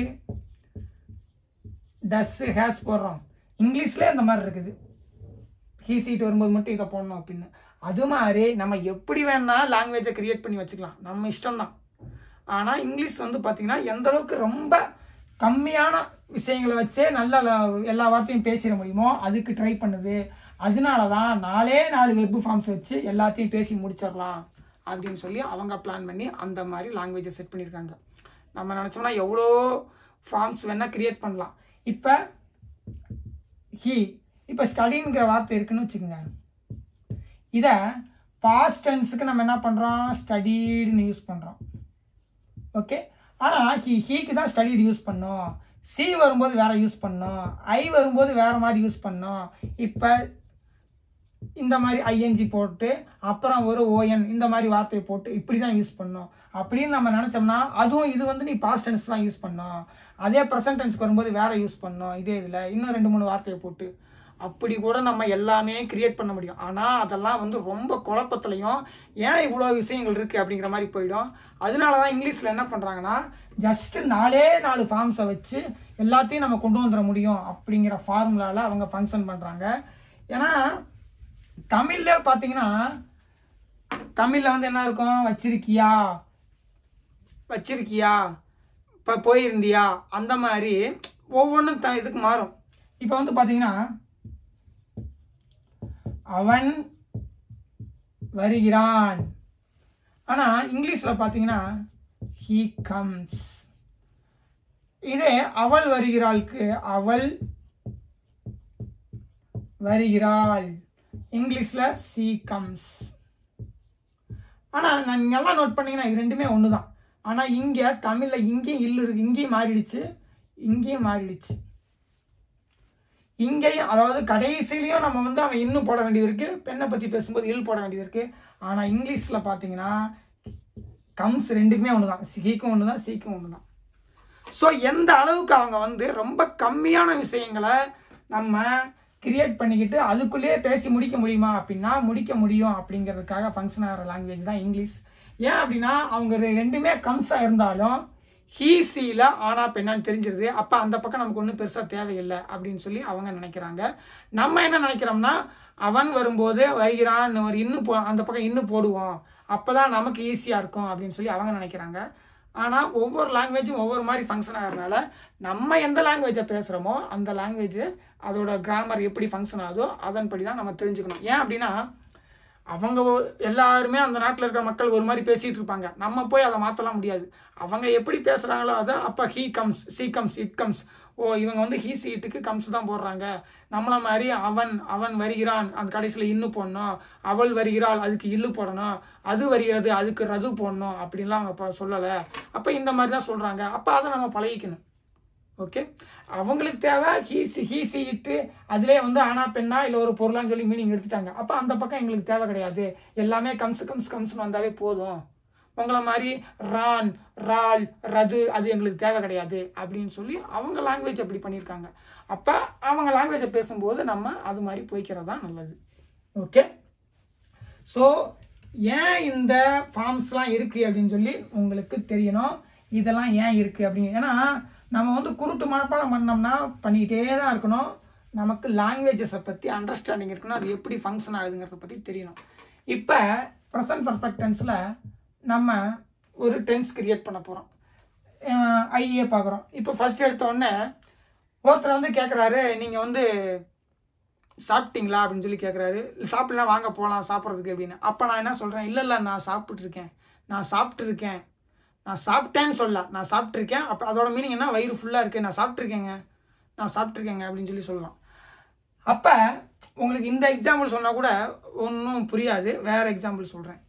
டஸ்ஸு, ஹேஸ் போடுறோம். இங்கிலீஷ்லேயே அந்த மாதிரி இருக்குது, ஹீஸு இட்டு வரும்போது மட்டும் இதை போடணும் அப்படின்னு. அது மாதிரி நம்ம எப்படி வேணால் லாங்குவேஜை க்ரியேட் பண்ணி வச்சுக்கலாம், நம்ம இஷ்டம்தான். ஆனால் இங்கிலீஷ் வந்து பார்த்திங்கன்னா எந்தளவுக்கு ரொம்ப கம்மியான விஷயங்களை வச்சே நல்லா எல்லா வார்த்தையும் பேசிட முடியுமோ அதுக்கு ட்ரை பண்ணுது. அதனால தான் 4 வெர்பு ஃபார்ம்ஸ் வச்சு எல்லாத்தையும் பேசி முடிச்சிடலாம் அப்படின்னு சொல்லி அவங்க பிளான் பண்ணி அந்த மாதிரி லாங்குவேஜை செட் பண்ணியிருக்காங்க. நம்ம நினச்சோம்னா எவ்வளோ ஃபார்ம்ஸ் வேணால் க்ரியேட் பண்ணலாம். இப்போ ஹீ, இப்போ ஸ்டடிங்கிற வார்த்தை இருக்குன்னு வச்சுக்கோங்க. இதை பாஸ்ட் டென்ஸுக்கு நம்ம என்ன பண்ணுறோம், ஸ்டடீடுன்னு யூஸ் பண்ணுறோம். ஓகே, ஆனால் ஹீக்கு தான் ஸ்டடீடு யூஸ் பண்ணோம். சி வரும்போது வேறு யூஸ் பண்ணோம், ஐ வரும்போது வேறு மாதிரி யூஸ் பண்ணோம். இப்போ இந்த மாதிரி ஐஎன்ஜி போட்டு அப்புறம் ஒரு ஓஎன் இந்த மாதிரி வார்த்தையை போட்டு இப்படி தான் யூஸ் பண்ணோம் அப்படின்னு நம்ம நினச்சோம்னா அதுவும் இது வந்து நீ பாஸ்ட் டென்ஸ் தான் யூஸ் பண்ணோம். அதே ப்ரெசன்ட் டென்ஸ்க்கு வரும்போது வேறு யூஸ் பண்ணோம். இதே இதில் இன்னும் 2-3 வார்த்தையை போட்டு அப்படி கூட நம்ம எல்லாமே கிரியேட் பண்ண முடியும். ஆனால் அதெல்லாம் வந்து ரொம்ப குழப்பத்துலையும் ஏன் இவ்வளோ விஷயங்கள் இருக்குது அப்படிங்கிற மாதிரி போயிடும். அதனால தான் இங்கிலீஷில் என்ன பண்ணுறாங்கன்னா ஜஸ்ட்டு 4 ஃபார்ம்ஸை வச்சு எல்லாத்தையும் நம்ம கொண்டு வந்துட முடியும் அப்படிங்கிற ஃபார்முலாவில் அவங்க ஃபங்க்ஷன் பண்ணுறாங்க. ஏன்னா தமிழில் பார்த்தீங்கன்னா தமிழில் வந்து என்ன இருக்கும், வச்சிருக்கியா, இப்போ போயிருந்தியா, அந்த மாதிரி ஒவ்வொன்றும் இதுக்கு மாறும். இப்போ வந்து பார்த்தீங்கன்னா அவன் வருகிறான், ஆனால் இங்கிலீஷில் பார்த்தீங்கன்னா he comes. இதே அவள் வருகிறாளுக்கு அவள் வருகிறாள், இங்கிலீஷில் she comes. ஆனால் நான் நல்லா நோட் பண்ணிங்கன்னா இது ரெண்டுமே ஒன்று தான். ஆனால் இங்கே தமிழில் இங்கேயும் இல்லு இருக்குது, இங்கேயும் மாறிடுச்சு, இங்கேயும் மாறிடுச்சு. இங்கேயும் அதாவது கடைசிலையும் நம்ம வந்து அவன் இன்னும் போட வேண்டியது இருக்குது, பெண்ணை பற்றி பேசும்போது இல் போட வேண்டியது இருக்குது. ஆனால் இங்கிலீஷில் பார்த்தீங்கன்னா கம்ஸ் ரெண்டுக்குமே ஒன்று தான், ஹீக்கும் ஒன்று தான், சீக்கும் ஒன்று தான். ஸோ எந்த அளவுக்கு அவங்க வந்து ரொம்ப கம்மியான விஷயங்களை நம்ம கிரியேட் பண்ணிக்கிட்டு அதுக்குள்ளேயே பேசி முடிக்க முடியுமா அப்படின்னா முடிக்க முடியும். அப்படிங்கிறதுக்காக ஃபங்க்ஷன் ஆகிற லாங்குவேஜ் தான் இங்கிலீஷ். ஏன் அப்படின்னா அவங்க ரெண்டுமே கம்ஸாக இருந்தாலும் ஹீ சீல ஆனா பெண்ணான்னு தெரிஞ்சிருது. அப்போ அந்த பக்கம் நமக்கு ஒன்றும் பெருசாக தேவையில்லை அப்படின்னு சொல்லி அவங்க நினைக்கிறாங்க. நம்ம என்ன நினைக்கிறோம்னா அவன் வரும்போது வருகிறான் ஒரு இன்னும் அந்த பக்கம் இன்னும் போடுவோம், அப்போ தான் நமக்கு ஈஸியாக இருக்கும் அப்படின்னு சொல்லி அவங்க நினைக்கிறாங்க. ஆனால் ஒவ்வொரு லாங்குவேஜும் ஒவ்வொரு மாதிரி ஃபங்க்ஷன் ஆகிறதுனால நம்ம எந்த லாங்குவேஜை பேசுகிறோமோ அந்த லாங்குவேஜ் அதோட கிராமர் எப்படி ஃபங்க்ஷன் ஆகுதோ அதன்படி தான் நம்ம தெரிஞ்சுக்கணும். ஏன் அப்படின்னா அவங்க எல்லாருமே அந்த நாட்டில் இருக்கிற மக்கள் ஒரு மாதிரி பேசிகிட்டு இருப்பாங்க, நம்ம போய் அதை மாற்றலாம் முடியாது. அவங்க எப்படி பேசுகிறாங்களோ அதை அப்போ he comes, she comes, it comes, ஓ இவங்க வந்து ஹீ சீட்டுக்கு கம்ஸ் தான் போடுறாங்க. நம்மள மாதிரி அவன் வருகிறான் அந்த கடைசியில் இன்னும் போடணும், அவள் வருகிறாள் அதுக்கு இல்லு போடணும், அது வருகிறது அதுக்கு ரது போடணும் அப்படின்லாம் அவங்க இப்போ சொல்லலை. அப்போ இந்த மாதிரி தான் சொல்கிறாங்க. அப்போ அதை நம்ம பழகிக்கணும். ஓகே, அவங்களுக்கு தேவை ஹீ சி இட்டு அதிலே வந்து ஆனா பெண்ணா இல்லை ஒரு பொருளான்னு சொல்லி மீனிங் எடுத்துட்டாங்க. அப்போ அந்த பக்கம் எங்களுக்கு தேவை கிடையாது, எல்லாமே கம்ஸ்னு வந்தாவே போதும். உங்களை மாதிரி ரான் ரால் ரது அது எங்களுக்கு தேவை கிடையாது அப்படின்னு சொல்லி அவங்க லாங்குவேஜ் அப்படி பண்ணியிருக்காங்க. அப்போ அவங்க லாங்குவேஜை பேசும்போது நம்ம அது மாதிரி போய்க்கிறது தான் நல்லது. ஓகே, ஸோ ஏன் இந்த ஃபார்ம்ஸ்லாம் இருக்குது அப்படின்னு சொல்லி உங்களுக்கு தெரியணும். இதெல்லாம் ஏன் இருக்குது அப்படின்னு, ஏன்னா நம்ம வந்து குருட்டு மனப்பாடம் பண்ணோம்னா பண்ணிக்கிட்டே தான் இருக்கணும். நமக்கு லாங்குவேஜஸை பற்றி அண்டர்ஸ்டாண்டிங் இருக்கணும், அது எப்படி ஃபங்க்ஷன் ஆகுதுங்கிறத பற்றி தெரியணும். இப்போ ப்ரெசன்ட் பர்ஃபெக்ட் டென்ஸில் நம்ம ஒரு டென்ஸ் கிரியேட் பண்ண போகிறோம். ஐஏ பார்க்குறோம். இப்போ ஃபஸ்ட் எடுத்த உடனே ஒருத்தர் வந்து கேட்குறாரு, நீங்கள் வந்து சாப்பிட்டீங்களா அப்படின்னு சொல்லி கேட்குறாரு. சாப்பிட்லாம் வாங்க போகலாம் சாப்பிட்றதுக்கு அப்படின்னு. அப்போ நான் என்ன சொல்கிறேன், இல்லை நான் சாப்பிட்ருக்கேன், நான் சாப்பிட்டேன்னு சொல்ல, நான் சாப்பிட்ருக்கேன். அப்போ அதோட மீனிங் என்ன, வயிறு ஃபுல்லாக இருக்குது, நான் சாப்பிட்ருக்கேங்க அப்படின்னு சொல்லி சொல்லலாம். அப்போ உங்களுக்கு இந்த எக்ஸாம்பிள் சொன்னால் கூட ஒன்றும் புரியாது, வேறு எக்ஸாம்பிள் சொல்கிறேன்.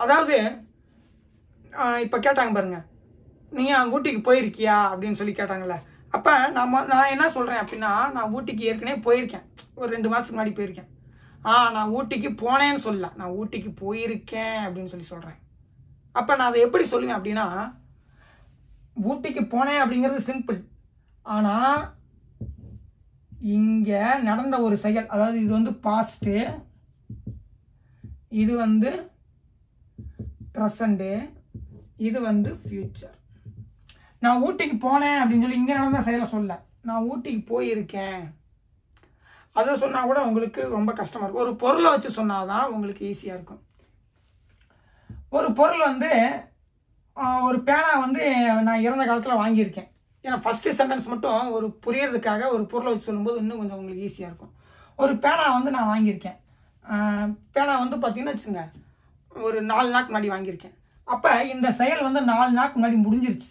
அதாவது இப்போ கேட்டாங்க பாருங்கள், நீங்கள் ஊட்டிக்கு போயிருக்கியா அப்படின்னு சொல்லி கேட்டாங்கல்ல. அப்போ நான் என்ன சொல்கிறேன் அப்படின்னா, நான் ஊட்டிக்கு ஏற்கனவே போயிருக்கேன், ஒரு 2 மாதத்துக்கு முன்னாடி போயிருக்கேன். நான் ஊட்டிக்கு போனேன்னு சொல்லல, நான் ஊட்டிக்கு போயிருக்கேன் அப்படின்னு சொல்லி சொல்கிறேன். அப்போ நான் அதை எப்படி சொல்லுவேன் அப்படின்னா, ஊட்டிக்கு போனேன் அப்படிங்கிறது சிம்பிள். ஆனால் இங்கே நடந்த ஒரு செயல், அதாவது இது வந்து பாஸ்ட்டு, இது வந்து ப்ரெசண்ட்டு, இது வந்து ஃப்யூச்சர். நான் ஊட்டிக்கு போனேன் அப்படின்னு சொல்லி இங்கே நடந்த செயலை சொல்ல, நான் ஊட்டிக்கு போயிருக்கேன் அதை சொன்னால் கூட உங்களுக்கு ரொம்ப கஷ்டமாக இருக்கும். ஒரு பொருளை வச்சு சொன்னால் தான் உங்களுக்கு ஈஸியாக இருக்கும். ஒரு பொருள் வந்து ஒரு பேனா வந்து நான் இறந்த காலத்தில் வாங்கியிருக்கேன். ஏன்னா ஃபஸ்ட்டு சென்டென்ஸ் மட்டும் ஒரு புரியறதுக்காக ஒரு பொருளை வச்சு சொல்லும்போது இன்னும் கொஞ்சம் உங்களுக்கு ஈஸியாக இருக்கும். ஒரு பேனா வந்து நான் வாங்கியிருக்கேன். பேனா வந்து பார்த்தீங்கன்னா வச்சுங்க, ஒரு 4 நாளுக்கு முன்னாடி வாங்கியிருக்கேன். அப்போ இந்த செயல் வந்து 4 நாளுக்கு முன்னாடி முடிஞ்சிருச்சு.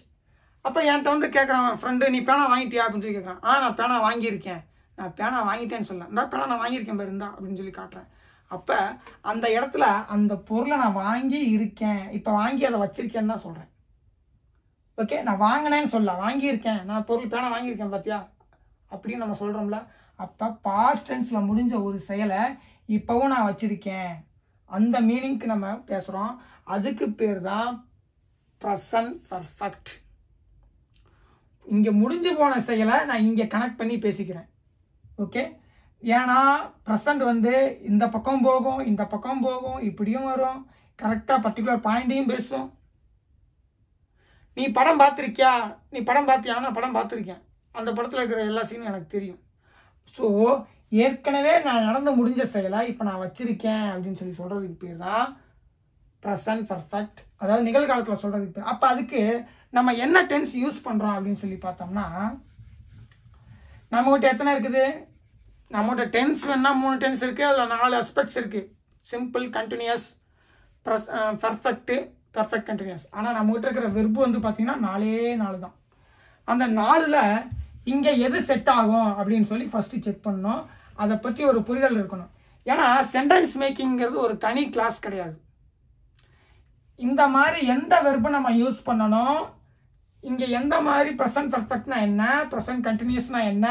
அப்போ என்கிட்ட வந்து கேட்குறான் ஃப்ரெண்டு, நீ பேனா வாங்கிட்டியா அப்படின்னு சொல்லி கேட்குறான். நான் பேனா வாங்கியிருக்கேன். நான் பேனா வாங்கிட்டேன்னு சொல்லலாம். இந்த பேனா நான் வாங்கியிருக்கேன் பாரு இருந்தா அப்படின்னு சொல்லி காட்டுறேன். அப்போ அந்த இடத்துல அந்த பொருளை நான் வாங்கி இருக்கேன், இப்போ வாங்கி அதை வச்சிருக்கேன்னு தான் சொல்கிறேன். ஓகே, நான் வாங்கினேன்னு சொல்ல, வாங்கியிருக்கேன், நான் பொருள் பேனா வாங்கியிருக்கேன் பார்த்தியா அப்படின்னு நம்ம சொல்கிறோம்ல. அப்போ பாஸ்ட் டென்ஸில் முடிஞ்ச ஒரு செயலை இப்போவும் நான் வச்சுருக்கேன், அந்த மீனிங்க்கு நம்ம பேசுகிறோம். அதுக்கு பேர் தான் ப்ரெசன்ட் பர்ஃபெக்ட். இங்கே முடிஞ்சு போன செயலை நான் இங்கே கனெக்ட் பண்ணி பேசிக்கிறேன். ஓகே, ஏன்னா ப்ரெசன்ட் வந்து இந்த பக்கம் போகும், இந்த பக்கம் போகும், இப்படியும் வரும், கரெக்டாக பர்டிகுலர் பாயிண்ட்டையும் பேசும். நீ படம் பார்த்துருக்கியா, நீ படம் பார்த்தியா, நான் படம் பார்த்துருக்கேன், அந்த படத்தில் இருக்கிற எல்லா சீனும் எனக்கு தெரியும். ஸோ ஏற்கனவே நான் நடந்து முடிஞ்ச செயலை இப்போ நான் வச்சுருக்கேன் அப்படின்னு சொல்லி சொல்கிறதுக்கு பேர் தான் ப்ரெசன்ட் பர்ஃபெக்ட், அதாவது நிகழ்காலத்தில் சொல்கிறதுக்கு பேர். அப்போ அதுக்கு நம்ம என்ன டென்ஸ் யூஸ் பண்ணுறோம் அப்படின்னு சொல்லி பார்த்தோம்னா, நம்மகிட்ட எத்தனை இருக்குது, நம்மகிட்ட டென்ஸ் வேணால் 3 டென்ஸ் இருக்குது, அதில் 4 அஸ்பெக்ட்ஸ் இருக்குது. Simple, continuous, perfect, perfect continuous. ஆனால் நம்மகிட்ட இருக்கிற வெர்பு வந்து பார்த்திங்கன்னா 4 தான். அந்த 4ல் இங்கே எது செட் ஆகும் அப்படின்னு சொல்லி ஃபஸ்ட்டு செக் பண்ணணும். அதை பற்றி ஒரு புரிதல் இருக்கணும். ஏன்னா சென்டென்ஸ் மேக்கிங்கிறது ஒரு தனி கிளாஸ் கிடையாது. இந்த மாதிரி எந்த வெர்பு நம்ம யூஸ் பண்ணணும், இங்கே எந்த மாதிரி ப்ரெசன்ட் பர்ஃபெக்ட்னா என்ன, ப்ரெசன்ட் கண்டினியூஸ்னா என்ன,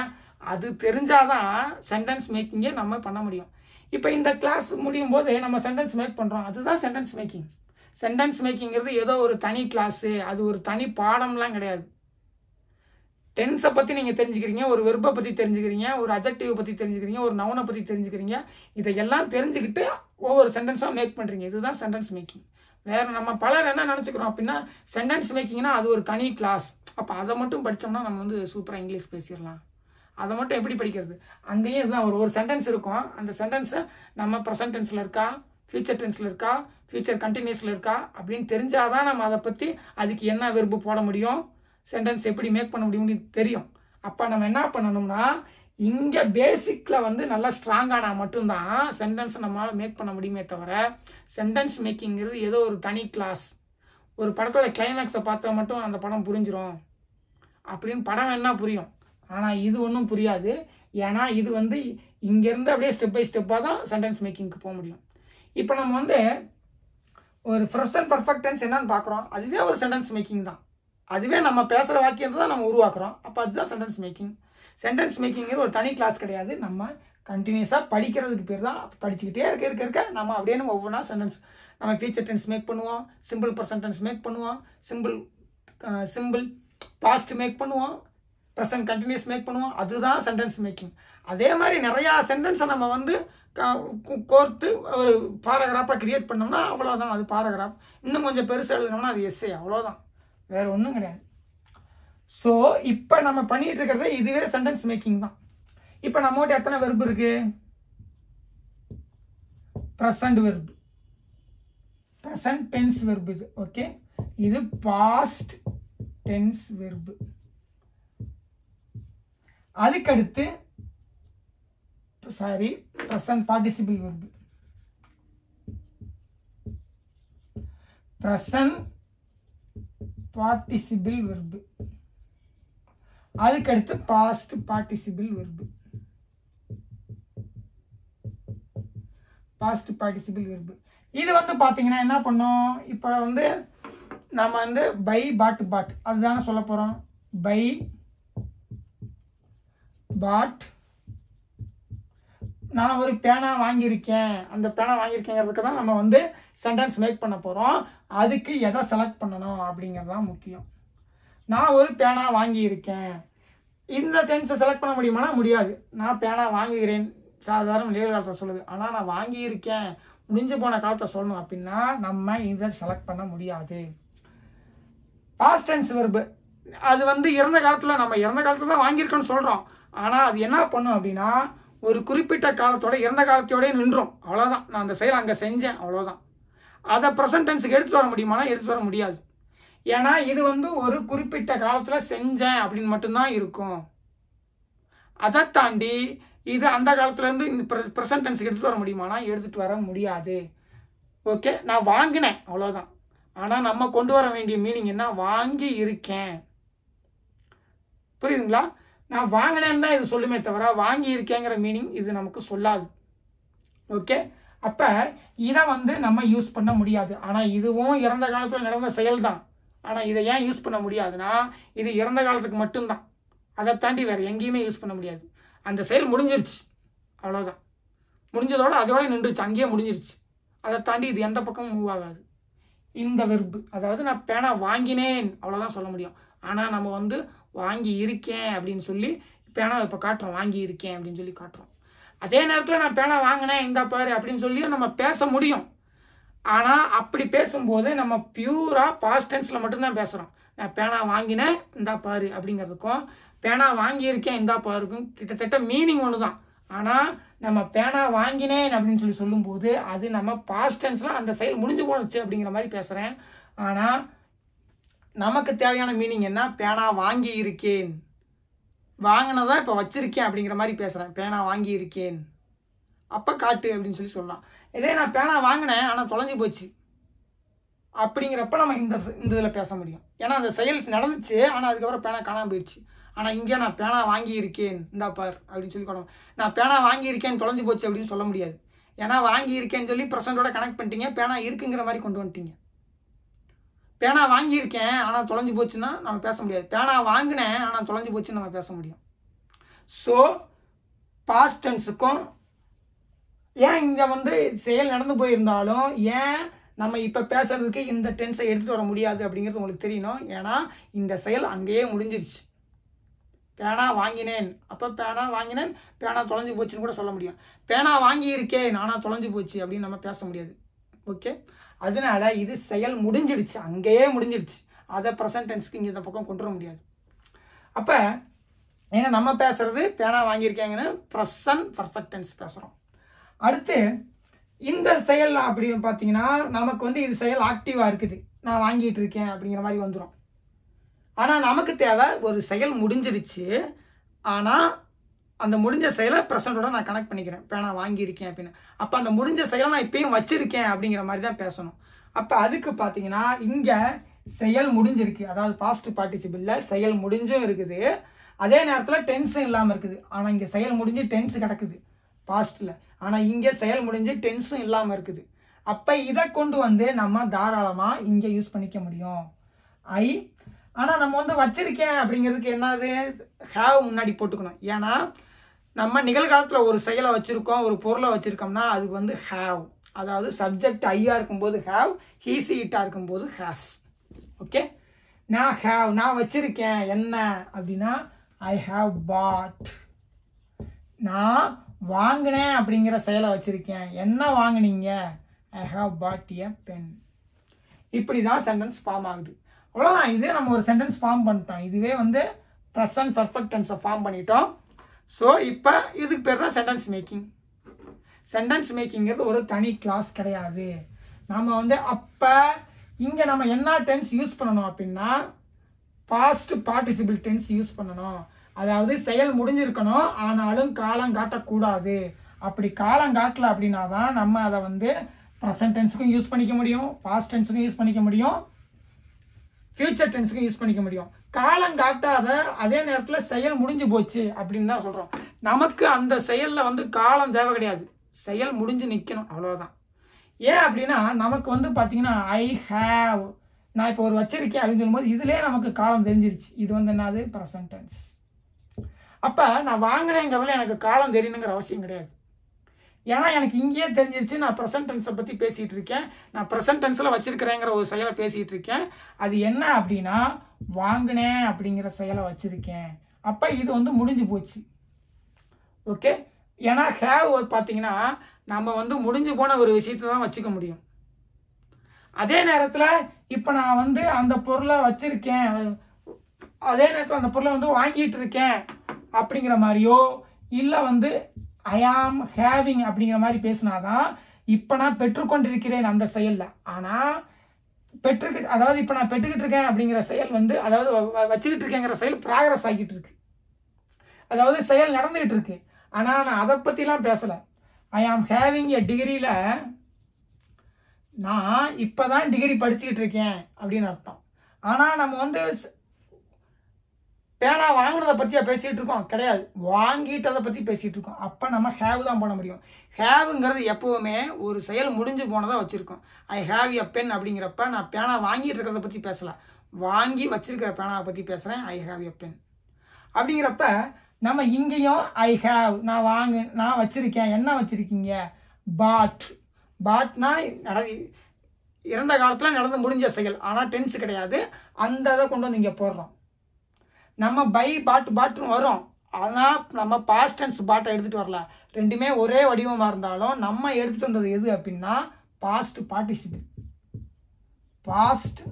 அது தெரிஞ்சாதான் சென்டென்ஸ் மேக்கிங்கே நம்ம பண்ண முடியும். இப்போ இந்த கிளாஸ் முடியும் போது நம்ம சென்டென்ஸ் மேக் பண்ணுறோம், அதுதான் சென்டென்ஸ் மேக்கிங். சென்டென்ஸ் மேக்கிங்கிறது ஏதோ ஒரு தனி கிளாஸு, அது ஒரு தனி பாடம்லாம் கிடையாது. டென்ஸை பற்றி நீங்கள் தெரிஞ்சுக்கிறீங்க, ஒரு வெர்பை பற்றி தெரிஞ்சுக்கிறீங்க, ஒரு அட்ஜெக்டிவ் பற்றி தெரிஞ்சுக்கிறீங்க, ஒரு நவுனை பற்றி தெரிஞ்சுக்கிறீங்க. இதையெல்லாம் தெரிஞ்சுக்கிட்டு ஒவ்வொரு சென்டென்ஸாக மேக் பண்ணுறீங்க. இதுதான் சென்டென்ஸ் மேக்கிங். வேறு நம்ம பலர் என்ன நினச்சிக்கிறோம் அப்படின்னா, சென்டென்ஸ் மேக்கிங்னா அது ஒரு தனி கிளாஸ், அப்போ அதை மட்டும் படித்தோம்னா நம்ம வந்து சூப்பராக இங்கிலீஷ் பேசிடலாம். அதை மட்டும் எப்படி படிக்கிறது, அங்கேயும் இதுதான் ஒரு சென்டென்ஸ் இருக்கும். அந்த சென்டென்ஸை நம்ம ப்ரெசன்ட் டென்ஸில் இருக்கா, ஃபியூச்சர் டென்ஸில் இருக்கா, ஃபியூச்சர் கண்டினியூஸில் இருக்கா அப்படின்னு தெரிஞ்சாதான் நம்ம அதை பற்றி அதுக்கு என்ன வெர்பு போட முடியும், சென்டென்ஸ் எப்படி மேக் பண்ண முடியும்னு தெரியும். அப்போ நம்ம என்ன பண்ணணும்னா, இங்கே பேசிக்கில் வந்து நல்லா ஸ்ட்ராங்கானா மட்டும்தான் சென்டென்ஸை நம்மளால் மேக் பண்ண முடியுமே தவிர, சென்டென்ஸ் மேக்கிங்கிறது ஏதோ ஒரு தனி கிளாஸ். ஒரு படத்தோட கிளைமேக்ஸை பார்த்தா மட்டும் அந்த படம் புரிஞ்சிடும் அப்படின்னு படம் என்ன புரியும், ஆனால் இது ஒன்றும் புரியாது. ஏன்னா இது வந்து இங்கேருந்து அப்படியே ஸ்டெப் பை ஸ்டெப்பாக தான் சென்டென்ஸ் மேக்கிங்க்கு போக முடியும். இப்போ நம்ம வந்து ஒரு ப்ரெசன்ட் பர்ஃபெக்ட் டென்ஸ் என்னன்னு பார்க்குறோம், அதுவே ஒரு சென்டென்ஸ் மேக்கிங் தான். அதுவே நம்ம பேசுகிற வாக்கியத்தை தான் நம்ம உருவாக்குறோம். அப்போ அதுதான் சென்டென்ஸ் மேக்கிங். சென்டென்ஸ் மேக்கிங்கிறது ஒரு தனி கிளாஸ் கிடையாது. நம்ம கண்டினியூஸாக படிக்கிறதுக்கு பேர் தான். படிச்சுக்கிட்டே இருக்க நம்ம அப்படியே நம்ம ஒவ்வொன்றா சென்டென்ஸ், நம்ம ஃபியூச்சர் டென்ஸ் மேக் பண்ணுவோம், சிம்பிள் ப்ரெசன்ட் டென்ஸ் மேக் பண்ணுவோம், சிம்பிள் பாஸ்ட் மேக் பண்ணுவோம், ப்ரெசன்ட் கண்டினியூஸ் மேக் பண்ணுவோம். அதுதான் சென்டென்ஸ் மேக்கிங். அதே மாதிரி நிறையா சென்டென்ஸை நம்ம வந்து கோர்த்து ஒரு பாராகிராஃபாக கிரியேட் பண்ணோம்னா அவ்வளோதான், அது பாராகிராஃப். இன்னும் கொஞ்சம் பெருசாக எழுதினோம்னா அது எஸ்ஸே, அவ்வளோதான், வேறு ஒன்றும் கிடையாது. ஸோ இப்போ நம்ம பண்ணிகிட்டு இருக்கிறது இதுவே சென்டென்ஸ் மேக்கிங் தான். இப்போ நம்மகிட்ட எத்தனை வெர்பு இருக்கு, present verb, present tense verb இது. ஓகே, இது பாஸ்ட் டென்ஸ் வெர்பு. அதுக்கடுத்து present participle verb, present participle verb. அதுக்கடுத்து past participle verb, past participle verb. இது வந்து பார்த்தீங்கன்னா என்ன பண்ணும், இப்போ வந்து நம்ம வந்து பை பாட் அதுதானே சொல்ல போகிறோம். பை பாட், நான் ஒரு பேனா வாங்கியிருக்கேன், அந்த பேனா வாங்கியிருக்கேங்கிறதுக்கு தான் நம்ம வந்து சென்டென்ஸ் மேக் பண்ண போகிறோம். அதுக்கு எதை செலக்ட் பண்ணணும் அப்படிங்கிறது தான் முக்கியம். நான் ஒரு பேனா வாங்கியிருக்கேன், இந்த டென்ஸை செலக்ட் பண்ண முடியுமானா முடியாது. நான் பேனா வாங்குகிறேன் சாதாரண நிகழ்காலத்தை சொல்லுது, ஆனால் நான் வாங்கியிருக்கேன் முடிஞ்சு போன காலத்தை சொல்லணும் அப்படின்னா நம்ம இதை செலக்ட் பண்ண முடியாது. பாஸ்ட் டென்ஸ் வெர்பு அது வந்து இறந்த காலத்தில், நம்ம இறந்த காலத்தில் தான் வாங்கியிருக்கோன்னு சொல்கிறோம். ஆனால் அது என்ன பண்ணும் அப்படின்னா, ஒரு குறிப்பிட்ட காலத்தோட இறந்த காலத்தோடய நின்றோம், அவ்வளோதான். நான் அந்த செயலை அங்கே செஞ்சேன், அவ்வளோதான். அதை ப்ரெசன்ட் டென்ஸுக்கு எடுத்துகிட்டு வர முடியுமானா எடுத்துகிட்டு வர முடியாது. ஏன்னா இது வந்து ஒரு குறிப்பிட்ட காலத்தில் செஞ்சேன் அப்படின்னு மட்டும்தான் இருக்கும். அதை தாண்டி இது அந்த காலத்துலேருந்து இந்த ப்ரெசன்ட் டென்ஸுக்கு எடுத்துகிட்டு வர முடியுமானா எடுத்துகிட்டு வர முடியாது. ஓகே, நான் வாங்கினேன் அவ்வளோதான். ஆனால் நம்ம கொண்டு வர வேண்டிய மீனிங் என்ன, வாங்கி இருக்கேன். புரியுதுங்களா? நான் வாங்கினேன்னு தான் இது சொல்லுமே தவிர வாங்கி இருக்கேங்கிற மீனிங் இது நமக்கு சொல்லாது. ஓகே, அப்போ இதை வந்து நம்ம யூஸ் பண்ண முடியாது. ஆனால் இதுவும் இறந்த காலத்தில் நடந்த செயல் தான். ஆனால் இதை ஏன் யூஸ் பண்ண முடியாதுன்னா, இது இறந்த காலத்துக்கு மட்டும்தான். அதை தாண்டி வேறு எங்கேயுமே யூஸ் பண்ண முடியாது. அந்த செயல் முடிஞ்சிருச்சு, அவ்வளோதான். முடிஞ்சதோட அதோட நின்றுச்சு, அங்கேயே முடிஞ்சிருச்சு. அதை தாண்டி இது எந்த பக்கமும் மூவ் ஆகாது. இந்த வெர்பு, அதாவது நான் பேனா வாங்கினேன் அவ்வளோதான் சொல்ல முடியும். ஆனால் நம்ம வந்து வாங்கி இருக்கேன் அப்படின்னு சொல்லி பேனா இப்போ காட்டுறோம், வாங்கி இருக்கேன் அப்படின்னு சொல்லி காட்டுறோம். அதே நேரத்தில் நான் பேனா வாங்கினேன் இந்தா பாரு அப்படின்னு சொல்லி நம்ம பேச முடியும். ஆனால் அப்படி பேசும்போது நம்ம பியூராக பாஸ்ட் டென்ஸில் மட்டும்தான் பேசுகிறோம். நான் பேனா வாங்கினேன் இந்தா பாரு அப்படிங்கிறதுக்கும் பேனா வாங்கியிருக்கேன் இந்தா பாருக்கும் கிட்டத்தட்ட மீனிங் ஒன்று தான். ஆனால் நம்ம பேனா வாங்கினேன் அப்படின்னு சொல்லி சொல்லும்போது அது நம்ம பாஸ்ட் டென்ஸில் அந்த செயல் முடிஞ்சு போச்சு அப்படிங்கிற மாதிரி பேசுகிறேன். ஆனால் நமக்கு தேவையான மீனிங் என்ன, பேனா வாங்கி இருக்கேன், வாங்கினதா இப்போ வச்சிருக்கேன் அப்படிங்கிற மாதிரி பேசுகிறேன். பேனா வாங்கி இருக்கேன், அப்போ காட்டு அப்படின்னு சொல்லி சொல்லலாம். இதே நான் பேனா வாங்கினேன் ஆனால் தொலைஞ்சு போச்சு அப்படிங்கிறப்ப நம்ம இந்த இதில் பேச முடியும். ஏன்னா அந்த செயல்ஸ் நடந்துச்சு, ஆனால் அதுக்கப்புறம் பேனா காணாமல் போயிடுச்சு. ஆனால் இங்கே நான் பேனா வாங்கி இருக்கேன் இந்தா பார் அப்படின்னு சொல்லி கொண்டு நான் பேனா வாங்கியிருக்கேன் தொலைஞ்சு போச்சு அப்படின்னு சொல்ல முடியாது. ஏன்னா வாங்கி இருக்கேன்னு சொல்லி ப்ரெசென்ட்டோட கனெக்ட் பண்ணிட்டீங்க, பேனா இருக்குங்கிற மாதிரி கொண்டு வந்துட்டீங்க. பேனா வாங்கியிருக்கேன் ஆனால் தொலைஞ்சு போச்சுன்னா நம்ம பேச முடியாது. பேனா வாங்கினேன் ஆனால் தொலைஞ்சு போச்சுன்னு நம்ம பேச முடியும். ஸோ பாஸ்ட் டென்ஸுக்கும் ஏன் இங்கே வந்து செயல் நடந்து போயிருந்தாலும் ஏன் நம்ம இப்போ பேசுறதுக்கு இந்த டென்ஸை எடுத்துகிட்டு வர முடியாது அப்படிங்கிறது உங்களுக்கு தெரியணும். ஏன்னா இந்த செயல் அங்கேயே முடிஞ்சிருச்சு. பேனா வாங்கினேன், அப்போ பேனா வாங்கினேன், பேனா தொலைஞ்சு போச்சுன்னு கூட சொல்ல முடியும். பேனா வாங்கியிருக்கேன் ஆனால் தொலைஞ்சு போச்சு அப்படின்னு நம்ம பேச முடியாது. ஓகே, அதனால இது செயல் முடிஞ்சிடுச்சு, அங்கேயே முடிஞ்சிடுச்சு. அதை ப்ரெசன்ட் டென்ஸ்க்கு இங்கே இந்த பக்கம் கொண்டு வர முடியாது. அப்போ ஏன்னா நம்ம பேசுறது பேனா வாங்கியிருக்கேங்கன்னு ப்ரெசன்ட் பர்ஃபெக்ட் டென்ஸ் பேசுகிறோம். அடுத்து இந்த செயல் அப்படின்னு பார்த்தீங்கன்னா நமக்கு வந்து இது செயல் ஆக்டிவாக இருக்குது, நான் வாங்கிட்டு இருக்கேன் அப்படிங்கிற மாதிரி வந்துடும். ஆனால் நமக்கு தேவை ஒரு செயல் முடிஞ்சிருச்சு, ஆனால் அந்த முடிஞ்ச செயலை ப்ரெசென்ட்டோட நான் கனெக்ட் பண்ணிக்கிறேன், பேனா வாங்கியிருக்கேன் அப்படின்னு. அப்போ அந்த முடிஞ்ச செயலை நான் இப்பயும் வச்சிருக்கேன் அப்படிங்கிற மாதிரி தான் பேசணும். அப்போ அதுக்கு பார்த்தீங்கன்னா இங்கே செயல் முடிஞ்சிருக்கு, அதாவது பாஸ்ட் பார்ட்டிசிபிளில் செயல் முடிஞ்சும் இருக்குது, அதே நேரத்தில் டென்ஸும் இல்லாமல் இருக்குது. ஆனால் இங்கே செயல் முடிஞ்சு டென்ஸ் கிடக்குது பாஸ்ட்டில், ஆனால் இங்கே செயல் முடிஞ்சு டென்ஸும் இல்லாமல் இருக்குது. அப்போ இதை கொண்டு வந்து நம்ம தாராளமாக இங்கே யூஸ் பண்ணிக்க முடியும். ஆனால் நம்ம வந்து வச்சிருக்கேன் அப்படிங்கிறதுக்கு என்னது, ஹேவ் முன்னாடி போட்டுக்கணும். ஏன்னா நம்ம நிகழ்காலத்தில் ஒரு செயலை வச்சுருக்கோம், ஒரு பொருளை வச்சுருக்கோம்னா அதுக்கு வந்து ஹேவ், அதாவது சப்ஜெக்ட் ஐயாக இருக்கும்போது ஹேவ், ஹீசி இட்டாக இருக்கும்போது ஹேஸ். ஓகே, நான் வச்சிருக்கேன் என்ன அப்படின்னா ஐ ஹாவ் பாட். நான் வாங்கினேன் அப்படிங்கிற செயலை வச்சுருக்கேன், என்ன வாங்கினீங்க, I have pot a pen. இப்படி தான் சென்டென்ஸ் ஃபார்ம் ஆகுது. அவ்வளோதான், இதே நம்ம ஒரு சென்டென்ஸ் ஃபார்ம் பண்ணிட்டோம். இதுவே வந்து ப்ரெசன்ட் பர்ஃபெக்ட் டென்ஸை ஃபார்ம் பண்ணிட்டோம். ஸோ இப்போ இதுக்கு பேர் தான் சென்டென்ஸ் மேக்கிங். சென்டென்ஸ் மேக்கிங்கிறது ஒரு தனி கிளாஸ் கிடையாது. நம்ம வந்து அப்போ இங்கே நம்ம என்ன டென்ஸ் யூஸ் பண்ணணும் அப்படின்னா பாஸ்ட் பார்ட்டிசிபிள் டென்ஸ் யூஸ் பண்ணணும். அதாவது செயல் முடிஞ்சிருக்கணும், ஆனாலும் காலம் காட்டக்கூடாது. அப்படி காலம் காட்டல அப்படின்னா தான் நம்ம அதை வந்து ப்ரெசன்ட் டென்ஸுக்கும் யூஸ் பண்ணிக்க முடியும், பாஸ்ட் டென்ஸுக்கும் யூஸ் பண்ணிக்க முடியும், ஃபியூச்சர் டென்ஸுக்கும் யூஸ் பண்ணிக்க முடியும். காலம் காட்டாத அதே நேரத்தில் செயல் முடிஞ்சு போச்சு அப்படின்னு தான் சொல்கிறோம். நமக்கு அந்த செயலில் வந்து காலம் தேவை கிடையாது, செயல் முடிஞ்சு நிற்கணும், அவ்வளோதான். ஏன் அப்படின்னா நமக்கு வந்து பார்த்தீங்கன்னா ஐ ஹேவ், நான் இப்போ ஒரு வச்சிருக்கேன் அப்படின்னு சொல்லும்போது இதுலேயே நமக்கு காலம் தெரிஞ்சிருச்சு. இது வந்து என்னது, ப்ரெசன்ட் டென்ஸ். அப்போ நான் வாங்கினேங்கிறதுல எனக்கு காலம் தெரியணுங்கிற அவசியம் கிடையாது. ஏன்னா எனக்கு இங்கேயே தெரிஞ்சிருச்சு, நான் ப்ரெசன்ட் டென்ஸை பற்றி பேசிகிட்டு இருக்கேன், நான் ப்ரெசன்ட் டென்ஸில் வச்சுருக்கிறேங்கிற ஒரு செயலை பேசிகிட்டு இருக்கேன். அது என்ன அப்படின்னா வாங்கினேன் அப்படிங்கிற செயலை வச்சுருக்கேன். அப்போ இது வந்து முடிஞ்சு போச்சு. ஓகே, ஏன்னா ஹேவ் பார்த்தீங்கன்னா நம்ம வந்து முடிஞ்சு போன ஒரு விஷயத்தை தான் வச்சுக்க முடியும். அதே நேரத்தில் இப்போ நான் வந்து அந்த பொருளை வச்சுருக்கேன், அதே நேரத்தில் அந்த பொருளை வந்து வாங்கிட்டு இருக்கேன் அப்படிங்கிற மாதிரியோ இல்லை வந்து ஐ ஆம் ஹேவிங் அப்படிங்கிற மாதிரி பேசினாதான் இப்போ நான் பெற்றுக்கொண்டிருக்கிறேன் அந்த செயலில். ஆனால் அதாவது இப்போ நான் பெற்றுக்கிட்டு இருக்கேன் அப்படிங்கிற செயல் வந்து, அதாவது வச்சுக்கிட்டு இருக்கேங்கிற செயல் ப்ராக்ரஸ் ஆகிட்டு இருக்கு, அதாவது செயல் நடந்துகிட்டு இருக்கு. ஆனால் நான் அதை பற்றிலாம் பேசலை. ஐ ஆம் ஹேவிங் எ டிகிரியில் நான் இப்போ தான் டிகிரி படிச்சுக்கிட்டு இருக்கேன் அப்படின்னு அர்த்தம். ஆனால் நம்ம வந்து பேனா வாங்கினதை பற்றியா பேசிகிட்டு இருக்கோம்? கிடையாது, வாங்கிட்டதை பற்றி பேசிகிட்டு இருக்கோம். அப்போ நம்ம ஹேவ் தான் போட முடியும். ஹேவுங்கிறது எப்போவுமே ஒரு செயல் முடிஞ்சு போனதாக வச்சுருக்கோம். ஐ ஹேவ் எ பென் அப்படிங்கிறப்ப நான் பேனா வாங்கிட்டு இருக்கிறத பற்றி பேசலாம், வாங்கி வச்சிருக்கிற பேனாவை பற்றி பேசுகிறேன். ஐ ஹேவ் எ பென் அப்படிங்கிறப்ப நம்ம இங்கேயும் ஐ ஹேவ், நான் வச்சுருக்கேன், என்ன வச்சுருக்கீங்க? பாட். பாட்னா இறந்த காலத்தில் நடந்து முடிஞ்ச செயல், ஆனால் டென்ஸ் கிடையாது. அந்த இதை கொண்டு வந்து இங்கே போடுறோம். நம்ம பை பாட்டுன்னு வரும், ஆனால் நம்ம பாஸ்ட் டென்ஸ் பாட்டை எடுத்துகிட்டு வரல. ரெண்டுமே ஒரே வடிவமாக இருந்தாலும் நம்ம எடுத்துகிட்டு வந்தது எது அப்படின்னா பாஸ்ட் பார்ட்டிசிபிள். பாஸ்ட்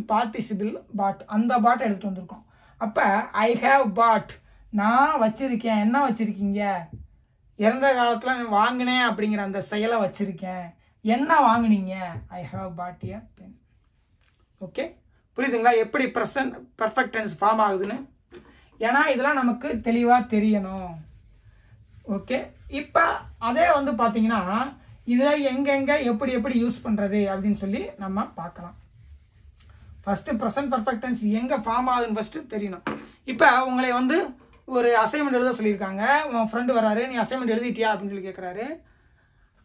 பார்ட்டிசிபிள் பாட், அந்த பாட்டை எடுத்துகிட்டு வந்திருக்கோம். அப்போ ஐ ஹேவ் பாட், நான் வச்சுருக்கேன், என்ன வச்சுருக்கீங்க? இறந்த காலத்தில் வாங்கினேன் அப்படிங்கிற அந்த செயலை வச்சுருக்கேன். என்ன வாங்கினீங்க? I have bought a pen. Okay, புரியுதுங்களா எப்படி பர்ஃபெக்ட் டென்ஸ் ஃபார்ம் ஆகுதுன்னு? ஏன்னா இதெல்லாம் நமக்கு தெளிவாக தெரியணும். ஓகே, இப்போ அதே வந்து பார்த்தீங்கன்னா இதில் எங்கெங்கே எப்படி யூஸ் பண்ணுறது அப்படின்னு சொல்லி நம்ம பார்க்கலாம். ஃபஸ்ட்டு ப்ரெசன்ட் பர்ஃபெக்ட் டென்ஸ் எங்கே ஃபார்ம் ஆகுதுன்னு ஃபஸ்ட்டு தெரியணும். இப்போ உங்களை வந்து ஒரு அசைன்மெண்ட் எழுத சொல்லியிருக்காங்க. உன் ஃப்ரெண்டு வராரு, நீ அசைன்மெண்ட் எழுதிட்டியா அப்படின்னு சொல்லி கேட்குறாரு.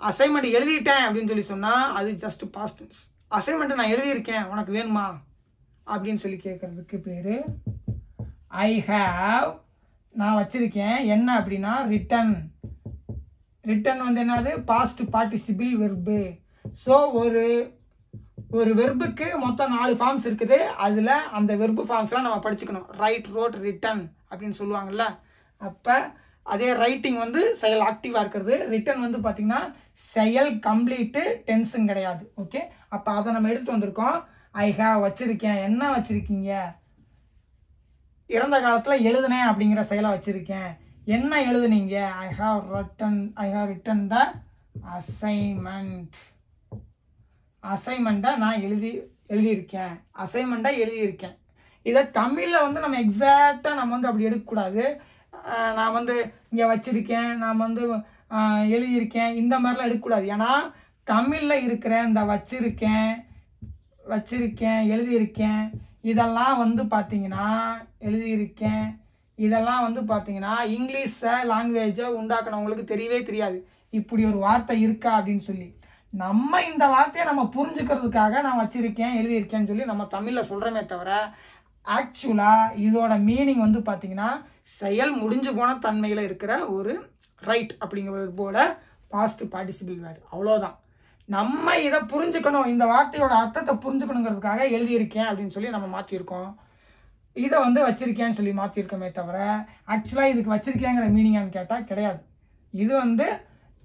அசைன்மெண்ட் எழுதிட்டேன் அப்படின்னு சொல்லி சொன்னால் அது ஜஸ்ட் பாஸ்ட் டென்ஸ். அசைன்மெண்ட்டு நான் எழுதியிருக்கேன், உனக்கு வேணுமா அப்படின்னு சொல்லி கேட்குறதுக்கு பேர் ஐ ஹேவ், நான் வச்சுருக்கேன். என்ன அப்படின்னா ரிட்டன். ரிட்டன் வந்து என்னது? Past participle verb. ஸோ ஒரு வெர்புக்கு மொத்தம் 4 ஃபார்ம்ஸ் இருக்குது. அதில் அந்த வெர்பு ஃபார்ம்ஸ்லாம் நம்ம படிச்சுக்கணும். ரைட், ரோட், ரிட்டன் அப்படின்னு சொல்லுவாங்கள்ல. அப்போ அதே ரைட்டிங் வந்து செயல் ஆக்டிவாக இருக்கிறது. ரிட்டன் வந்து பார்த்திங்கன்னா செயல் கம்ப்ளீட்டு, டென்ஸும் கிடையாது. ஓகே, அப்போ அதை நம்ம எடுத்துகிட்டு வந்திருக்கோம். ஐ ஹேவ் வச்சுருக்கேன், என்ன வச்சுருக்கீங்க? இறந்த காலத்தில் எழுதுனேன் அப்படிங்கிற செயலை வச்சுருக்கேன். என்ன எழுதுனீங்க? I have written the assignment. அசைன்மெண்ட்டை நான் எழுதியிருக்கேன். இதை தமிழில் வந்து நம்ம எக்ஸாக்டாக நம்ம வந்து அப்படி எடுக்கக்கூடாது. நான் வந்து இங்கே வச்சுருக்கேன், நான் வந்து எழுதியிருக்கேன், இந்த மாதிரிலாம் எடுக்கக்கூடாது. ஏன்னா தமிழில் இருக்கிற இந்த வச்சுருக்கேன், எழுதியிருக்கேன், இதெல்லாம் வந்து பார்த்தீங்கன்னா இங்கிலீஷ் லாங்குவேஜை உண்டாக்குனவங்களுக்கு தெரியவே தெரியாது இப்படி ஒரு வார்த்தை இருக்கா அப்படின்னு சொல்லி. நம்ம இந்த வார்த்தையை நம்ம புரிஞ்சுக்கிறதுக்காக நான் வச்சுருக்கேன், எழுதியிருக்கேன்னு சொல்லி நம்ம தமிழில் சொல்கிறோமே தவிர ஆக்சுவலாக இதோட மீனிங் வந்து பார்த்தீங்கன்னா செயல் முடிஞ்சு போன தன்மையில் இருக்கிற ஒரு ரைட் அப்படிங்கிற போல பாஸ்ட் பார்ட்டிசிபிள் வேர்டு. அவ்வளோதான். நம்ம இதை புரிஞ்சுக்கணும், இந்த வார்த்தையோட அர்த்தத்தை புரிஞ்சுக்கணுங்கிறதுக்காக எழுதியிருக்கேன் அப்படின்னு சொல்லி நம்ம மாற்றிருக்கோம். இதை வந்து வச்சுருக்கேன்னு சொல்லி மாற்றிருக்கோமே தவிர ஆக்சுவலாக இதுக்கு வச்சுருக்கேங்கிற மீனிங்கான்னு கேட்டால் கிடையாது. இது வந்து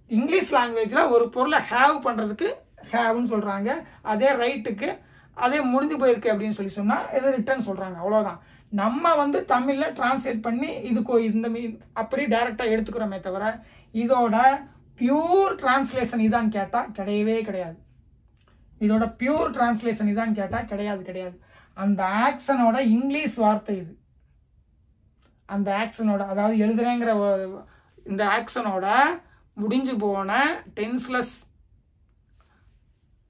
இங்கிலீஷ் லாங்குவேஜில் ஒரு பொருளை ஹேவ் பண்ணுறதுக்கு ஹேவ்னு சொல்கிறாங்க. அதே ரைட்டுக்கு அதே முடிஞ்சு போயிருக்கு அப்படின்னு சொல்லி சொன்னால் இது ரிட்டன் சொல்கிறாங்க. அவ்வளோதான். நம்ம வந்து தமிழில் டிரான்ஸ்லேட் பண்ணி இதுக்கு இந்த அப்படி டைரெக்டாக எடுத்துக்கிறோமே தவிர இதோட பியூர் டிரான்ஸ்லேஷன் இதான்னு கேட்டால் கிடையவே கிடையாது. இதோட பியூர் டிரான்ஸ்லேஷன் இதான்னு கேட்டால் கிடையாது. அந்த ஆக்ஷனோட இங்கிலீஷ் வார்த்தை இது. அந்த ஆக்ஷனோட, அதாவது எழுதுறேங்கிற இந்த ஆக்ஷனோட முடிஞ்சு போன டென்ஸ்லெஸ்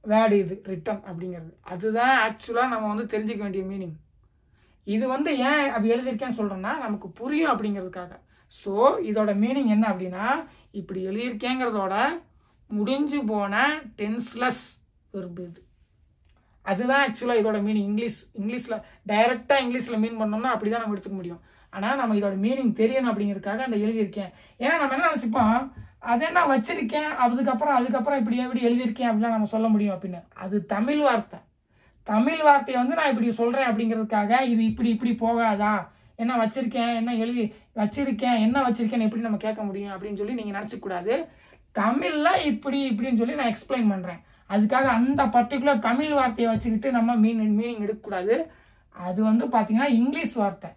வேர்டு இது ரிட்டன் அப்படிங்கிறது. அதுதான் ஆக்சுவலாக நம்ம வந்து தெரிஞ்சிக்க வேண்டிய மீனிங். இது வந்து ஏன் அப்படி எழுதியிருக்கேன்னு சொல்கிறேன்னா நமக்கு புரியும் அப்படிங்கிறதுக்காக. ஸோ இதோட மீனிங் என்ன அப்படின்னா இப்படி எழுதியிருக்கேங்கிறதோட முடிஞ்சு போன டென்ஸ்லெஸ் வெர்பு இது. அதுதான் ஆக்சுவலாக இதோட மீனிங். இங்கிலீஷில் டைரெக்டாக இங்கிலீஷில் மீன் பண்ணோம்னா அப்படி தான் நம்ம எடுத்துக்க முடியும். ஆனால் நம்ம இதோட மீனிங் தெரியணும் அப்படிங்கிறதுக்காக அந்த எழுதியிருக்கேன். ஏன்னா நம்ம என்ன நினச்சிப்போம், அதை நான் வச்சிருக்கேன் அதுக்கப்புறம் இப்படி எப்படி எழுதியிருக்கேன் அப்படிலாம் நம்ம சொல்ல முடியும் அப்படின்னு. அது தமிழ் வார்த்தையை வந்து நான் இப்படி சொல்கிறேன் அப்படிங்கிறதுக்காக இது இப்படி போகாதா, என்ன வச்சுருக்கேன், என்ன வச்சுருக்கேன்னு எப்படி நம்ம கேட்க முடியும் அப்படின்னு சொல்லி நீங்கள் நினச்சிக்கூடாது. தமிழில் இப்படின்னு சொல்லி நான் எக்ஸ்பிளைன் பண்ணுறேன். அதுக்காக அந்த பர்டிகுலர் தமிழ் வார்த்தையை வச்சுக்கிட்டு நம்ம மீனிங் எடுக்கக்கூடாது. அது வந்து பார்த்தீங்கன்னா இங்கிலீஷ் வார்த்தை.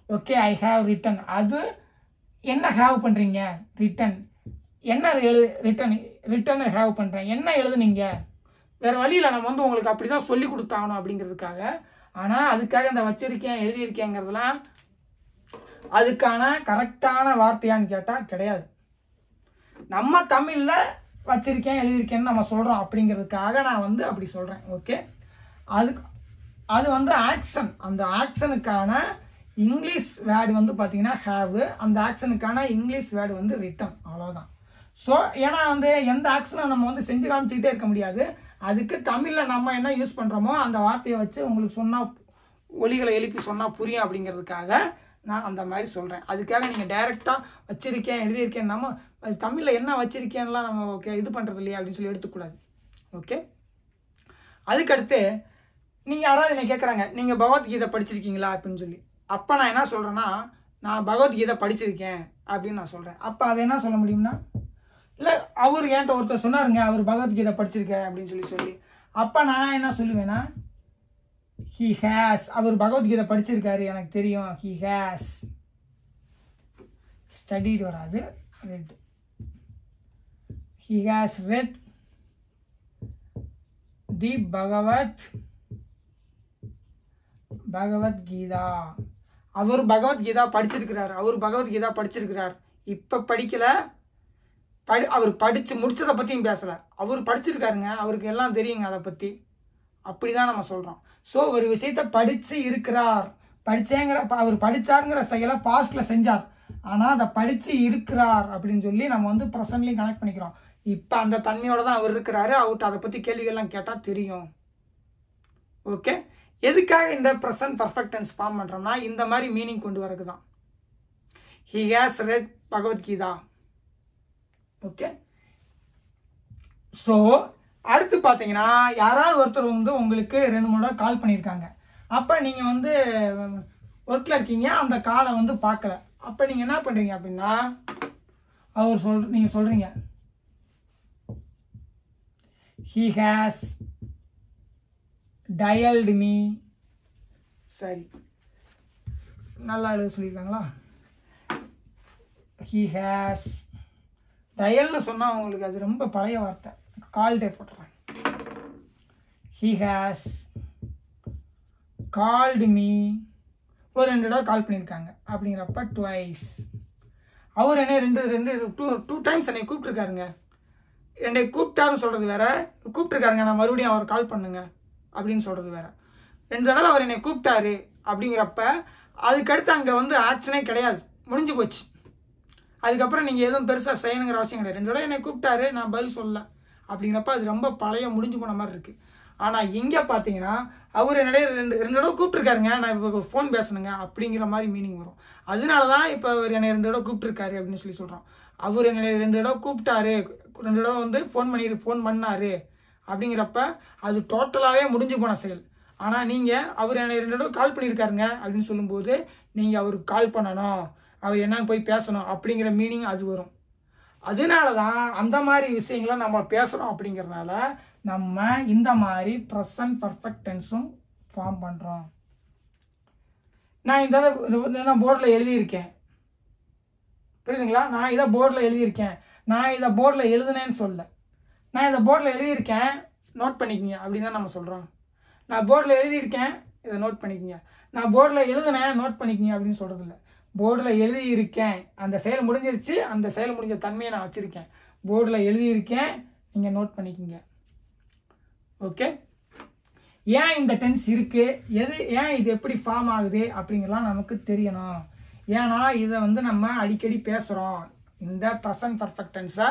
Okay, I have return. அது என்ன ஹேவ் பண்ணுறீங்க? ரிட்டன். என்ன ரிட்டன் ஹேவ் பண்ணுறேன், என்ன எழுதுனீங்க? வேறு வழியில் நம்ம வந்து உங்களுக்கு அப்படி தான் சொல்லி கொடுத்தாகணும் அப்படிங்கிறதுக்காக. ஆனால் அதுக்காக இந்த வச்சிருக்கேன் எழுதியிருக்கேங்கிறதுலாம் அதுக்கான கரெக்டான வார்த்தையான்னு கேட்டால் கிடையாது. நம்ம தமிழில் வச்சுருக்கேன் எழுதியிருக்கேன்னு நம்ம சொல்கிறோம் அப்படிங்கிறதுக்காக நான் வந்து அப்படி சொல்கிறேன். ஓகே, அது வந்து ஆக்ஷன். அந்த ஆக்ஷனுக்கான இங்கிலீஷ் வேர்டு வந்து பார்த்தீங்கன்னா ஹேவ், அந்த ஆக்ஷனுக்கான இங்கிலீஷ் வேர்டு வந்து ரிட்டன், அவ்வளோதான். ஸோ ஏன்னா வந்து எந்த ஆக்ஷனும் நம்ம வந்து செஞ்சு காமிச்சிக்கிட்டே இருக்க முடியாது. அதுக்கு தமிழில் நம்ம என்ன யூஸ் பண்ணுறோமோ அந்த வார்த்தையை வச்சு உங்களுக்கு சொன்னால் ஒலிகளை எழுப்பி சொன்னால் புரியும் அப்படிங்கிறதுக்காக நான் அந்த மாதிரி சொல்கிறேன். அதுக்காக நீங்கள் டைரெக்டாக வச்சுருக்கேன் எழுதியிருக்கேன் நம்ம அது தமிழில் என்ன வச்சுருக்கேன்லாம் நம்ம ஓகே இது பண்ணுறது இல்லையா அப்படின்னு சொல்லி எடுத்துக்கூடாது. ஓகே, அதுக்கடுத்து நீங்கள் யாராவது என்னை கேட்குறாங்க நீங்கள் பகவத்கீதை படிச்சிருக்கீங்களா அப்படின்னு சொல்லி. அப்போ நான் என்ன சொல்கிறேன்னா நான் பகவத்கீதை படிச்சிருக்கேன் அப்படின்னு நான் சொல்கிறேன். அப்போ அதை என்ன சொல்ல முடியும்னா இல்லை அவர் என்கிட்ட ஒருத்தர் சொன்னாருங்க அவர் பகவத்கீதை படிச்சிருக்கேன் அப்படின்னு சொல்லி அப்போ நான் என்ன சொல்லுவேன்னா ஹி ஹேஸ், அவர் பகவத்கீதை படிச்சிருக்காரு எனக்கு தெரியும். ஹி ஹேஸ் ஸ்டடிட் வராது, ரெட். ஹி ஹேஸ் ரெட் தி பகவத்கீதா. அவர் பகவத்கீதா படிச்சிருக்கிறார். இப்போ படிக்கலை, அவர் படித்து முடிச்சதை பற்றியும் பேசலை. அவர் படிச்சிருக்காருங்க, அவருக்கு எல்லாம் தெரியுங்க அதை பற்றி. அப்படி தான் நம்ம சொல்கிறோம். ஸோ ஒரு விஷயத்தை படித்து இருக்கிறார், அவர் படித்தாருங்கிற செயலை பாஸ்டில் செஞ்சார், ஆனால் அதை படித்து இருக்கிறார் அப்படின்னு சொல்லி நம்ம வந்து ப்ரெசன்ட்லையும் கனெக்ட் பண்ணிக்கிறோம். இப்போ அந்த தன்மையோடு தான் அவர் இருக்கிறாரு, அவர்கிட்ட அதை பற்றி கேள்விகள்லாம் கேட்டால் தெரியும். ஓகே, எதுக்காக இந்த ப்ரெசன்ட் பர்ஃபெக்ட் டென்ஸ் ஃபார்ம் பண்ணுறோம்னா இந்த மாதிரி மீனிங் கொண்டு வரது தான். He has red Bhagavad Gita. Okay, so அடுத்து பார்த்தீங்கன்னா யாராவது ஒருத்தர் வந்து உங்களுக்கு 2-3 தடவை கால் பண்ணியிருக்காங்க. அப்போ நீங்கள் வந்து ஒர்க்கில் இருக்கீங்க, அந்த காலை வந்து பார்க்கல. அப்போ நீங்கள் என்ன பண்ணுறீங்க அப்படின்னா நீங்கள் சொல்கிறீங்க he has dialed me. சரி, நல்லா எழுத சொல்லியிருக்காங்களா? he has டயல்னு சொன்னால் உங்களுக்கு அது ரொம்ப பழைய வார்த்தை, கால் டே போட்டுறேன். he has called me, ஒரு 2 தடவை கால் பண்ணியிருக்காங்க அப்படிங்கிறப்ப twice. அவர் என்ன டூ டைம்ஸ் என்னை கூப்பிட்டுருக்காருங்க. என்னை கூப்பிட்டாருன்னு சொல்கிறது வேற, கூப்பிட்டுருக்காருங்க நான் மறுபடியும் அவர் கால் பண்ணுங்க அப்படின்னு சொல்கிறது வேற. 2 தடவை அவர் என்னை கூப்பிட்டாரு அப்படிங்கிறப்ப அதுக்கடுத்து அங்கே வந்து ஆக்ஷனே கிடையாது, முடிஞ்சு போச்சு. அதுக்கப்புறம் நீங்கள் எதுவும் பெருசாக செய்யணுங்கிற அவசியம் கிடையாது. 2 தடவை என்னை கூப்பிட்டாரு, நான் பதில் சொல்லலை அப்படிங்கிறப்ப அது ரொம்ப பழைய முடிஞ்சு போன மாதிரி இருக்குது. ஆனால் இங்கே பார்த்தீங்கன்னா அவர் என்னுடைய 2 தடவை கூப்பிட்டுருக்காருங்க, நான் இப்போ ஃபோன் பேசணுங்க அப்படிங்கிற மாதிரி மீனிங் வரும். அதனால தான் இப்போ அவர் என்னை 2 தடவை கூப்பிட்டுருக்காரு அப்படின்னு சொல்லி சொல்கிறோம். அவர் என்னை 2 தடவை கூப்பிட்டாரு, 2 தடவை வந்து ஃபோன் பண்ணார் அப்படிங்கிறப்ப அது டோட்டலாகவே முடிஞ்சு போன செயல். ஆனால் நீங்கள் அவர் என்னை 2 தடவை கால் பண்ணியிருக்காருங்க அப்படின்னு சொல்லும்போது நீங்கள் அவருக்கு கால் பண்ணணும், அவர் என்ன போய் பேசணும் அப்படிங்கிற மீனிங் அது வரும். அதனால தான் அந்த மாதிரி விஷயங்களை நம்ம பேசுகிறோம். அப்படிங்கிறதுனால நம்ம இந்த மாதிரி ப்ரெசன்ட் பர்ஃபெக்ட் டென்ஸும் ஃபார்ம் பண்ணுறோம். நான் இந்த போர்டில் எழுதியிருக்கேன், புரியுதுங்களா? நான் இதை போர்டில் எழுதியிருக்கேன், நான் இதை போர்டில் எழுதுனேன்னு சொல்ல, நான் இதை போர்டில் எழுதியிருக்கேன் நோட் பண்ணிக்கிங்க அப்படின்னு தான் நம்ம சொல்கிறோம். நான் போர்டில் எழுதியிருக்கேன், இதை நோட் பண்ணிக்கிங்க. நான் போர்டில் எழுதுனேன் நோட் பண்ணிக்கிங்க அப்படின்னு சொல்கிறது இல்லை. போர்டில் எழுதியிருக்கேன், அந்த செயல் முடிஞ்சிருச்சு, அந்த செயல் முடிஞ்ச தன்மையை நான் வச்சுருக்கேன். போர்டில் எழுதியிருக்கேன், நீங்கள் நோட் பண்ணிக்கிங்க. ஓகே, ஏன் இந்த டென்ஸ் இருக்குது, ஏன் இது எப்படி ஃபார்ம் ஆகுது அப்படிங்கிறலாம் நமக்கு தெரியணும். ஏன்னா இதை வந்து நம்ம அடிக்கடி பேசுகிறோம், இந்த ப்ரெசன்ட் பர்ஃபெக்ட் டென்ஸை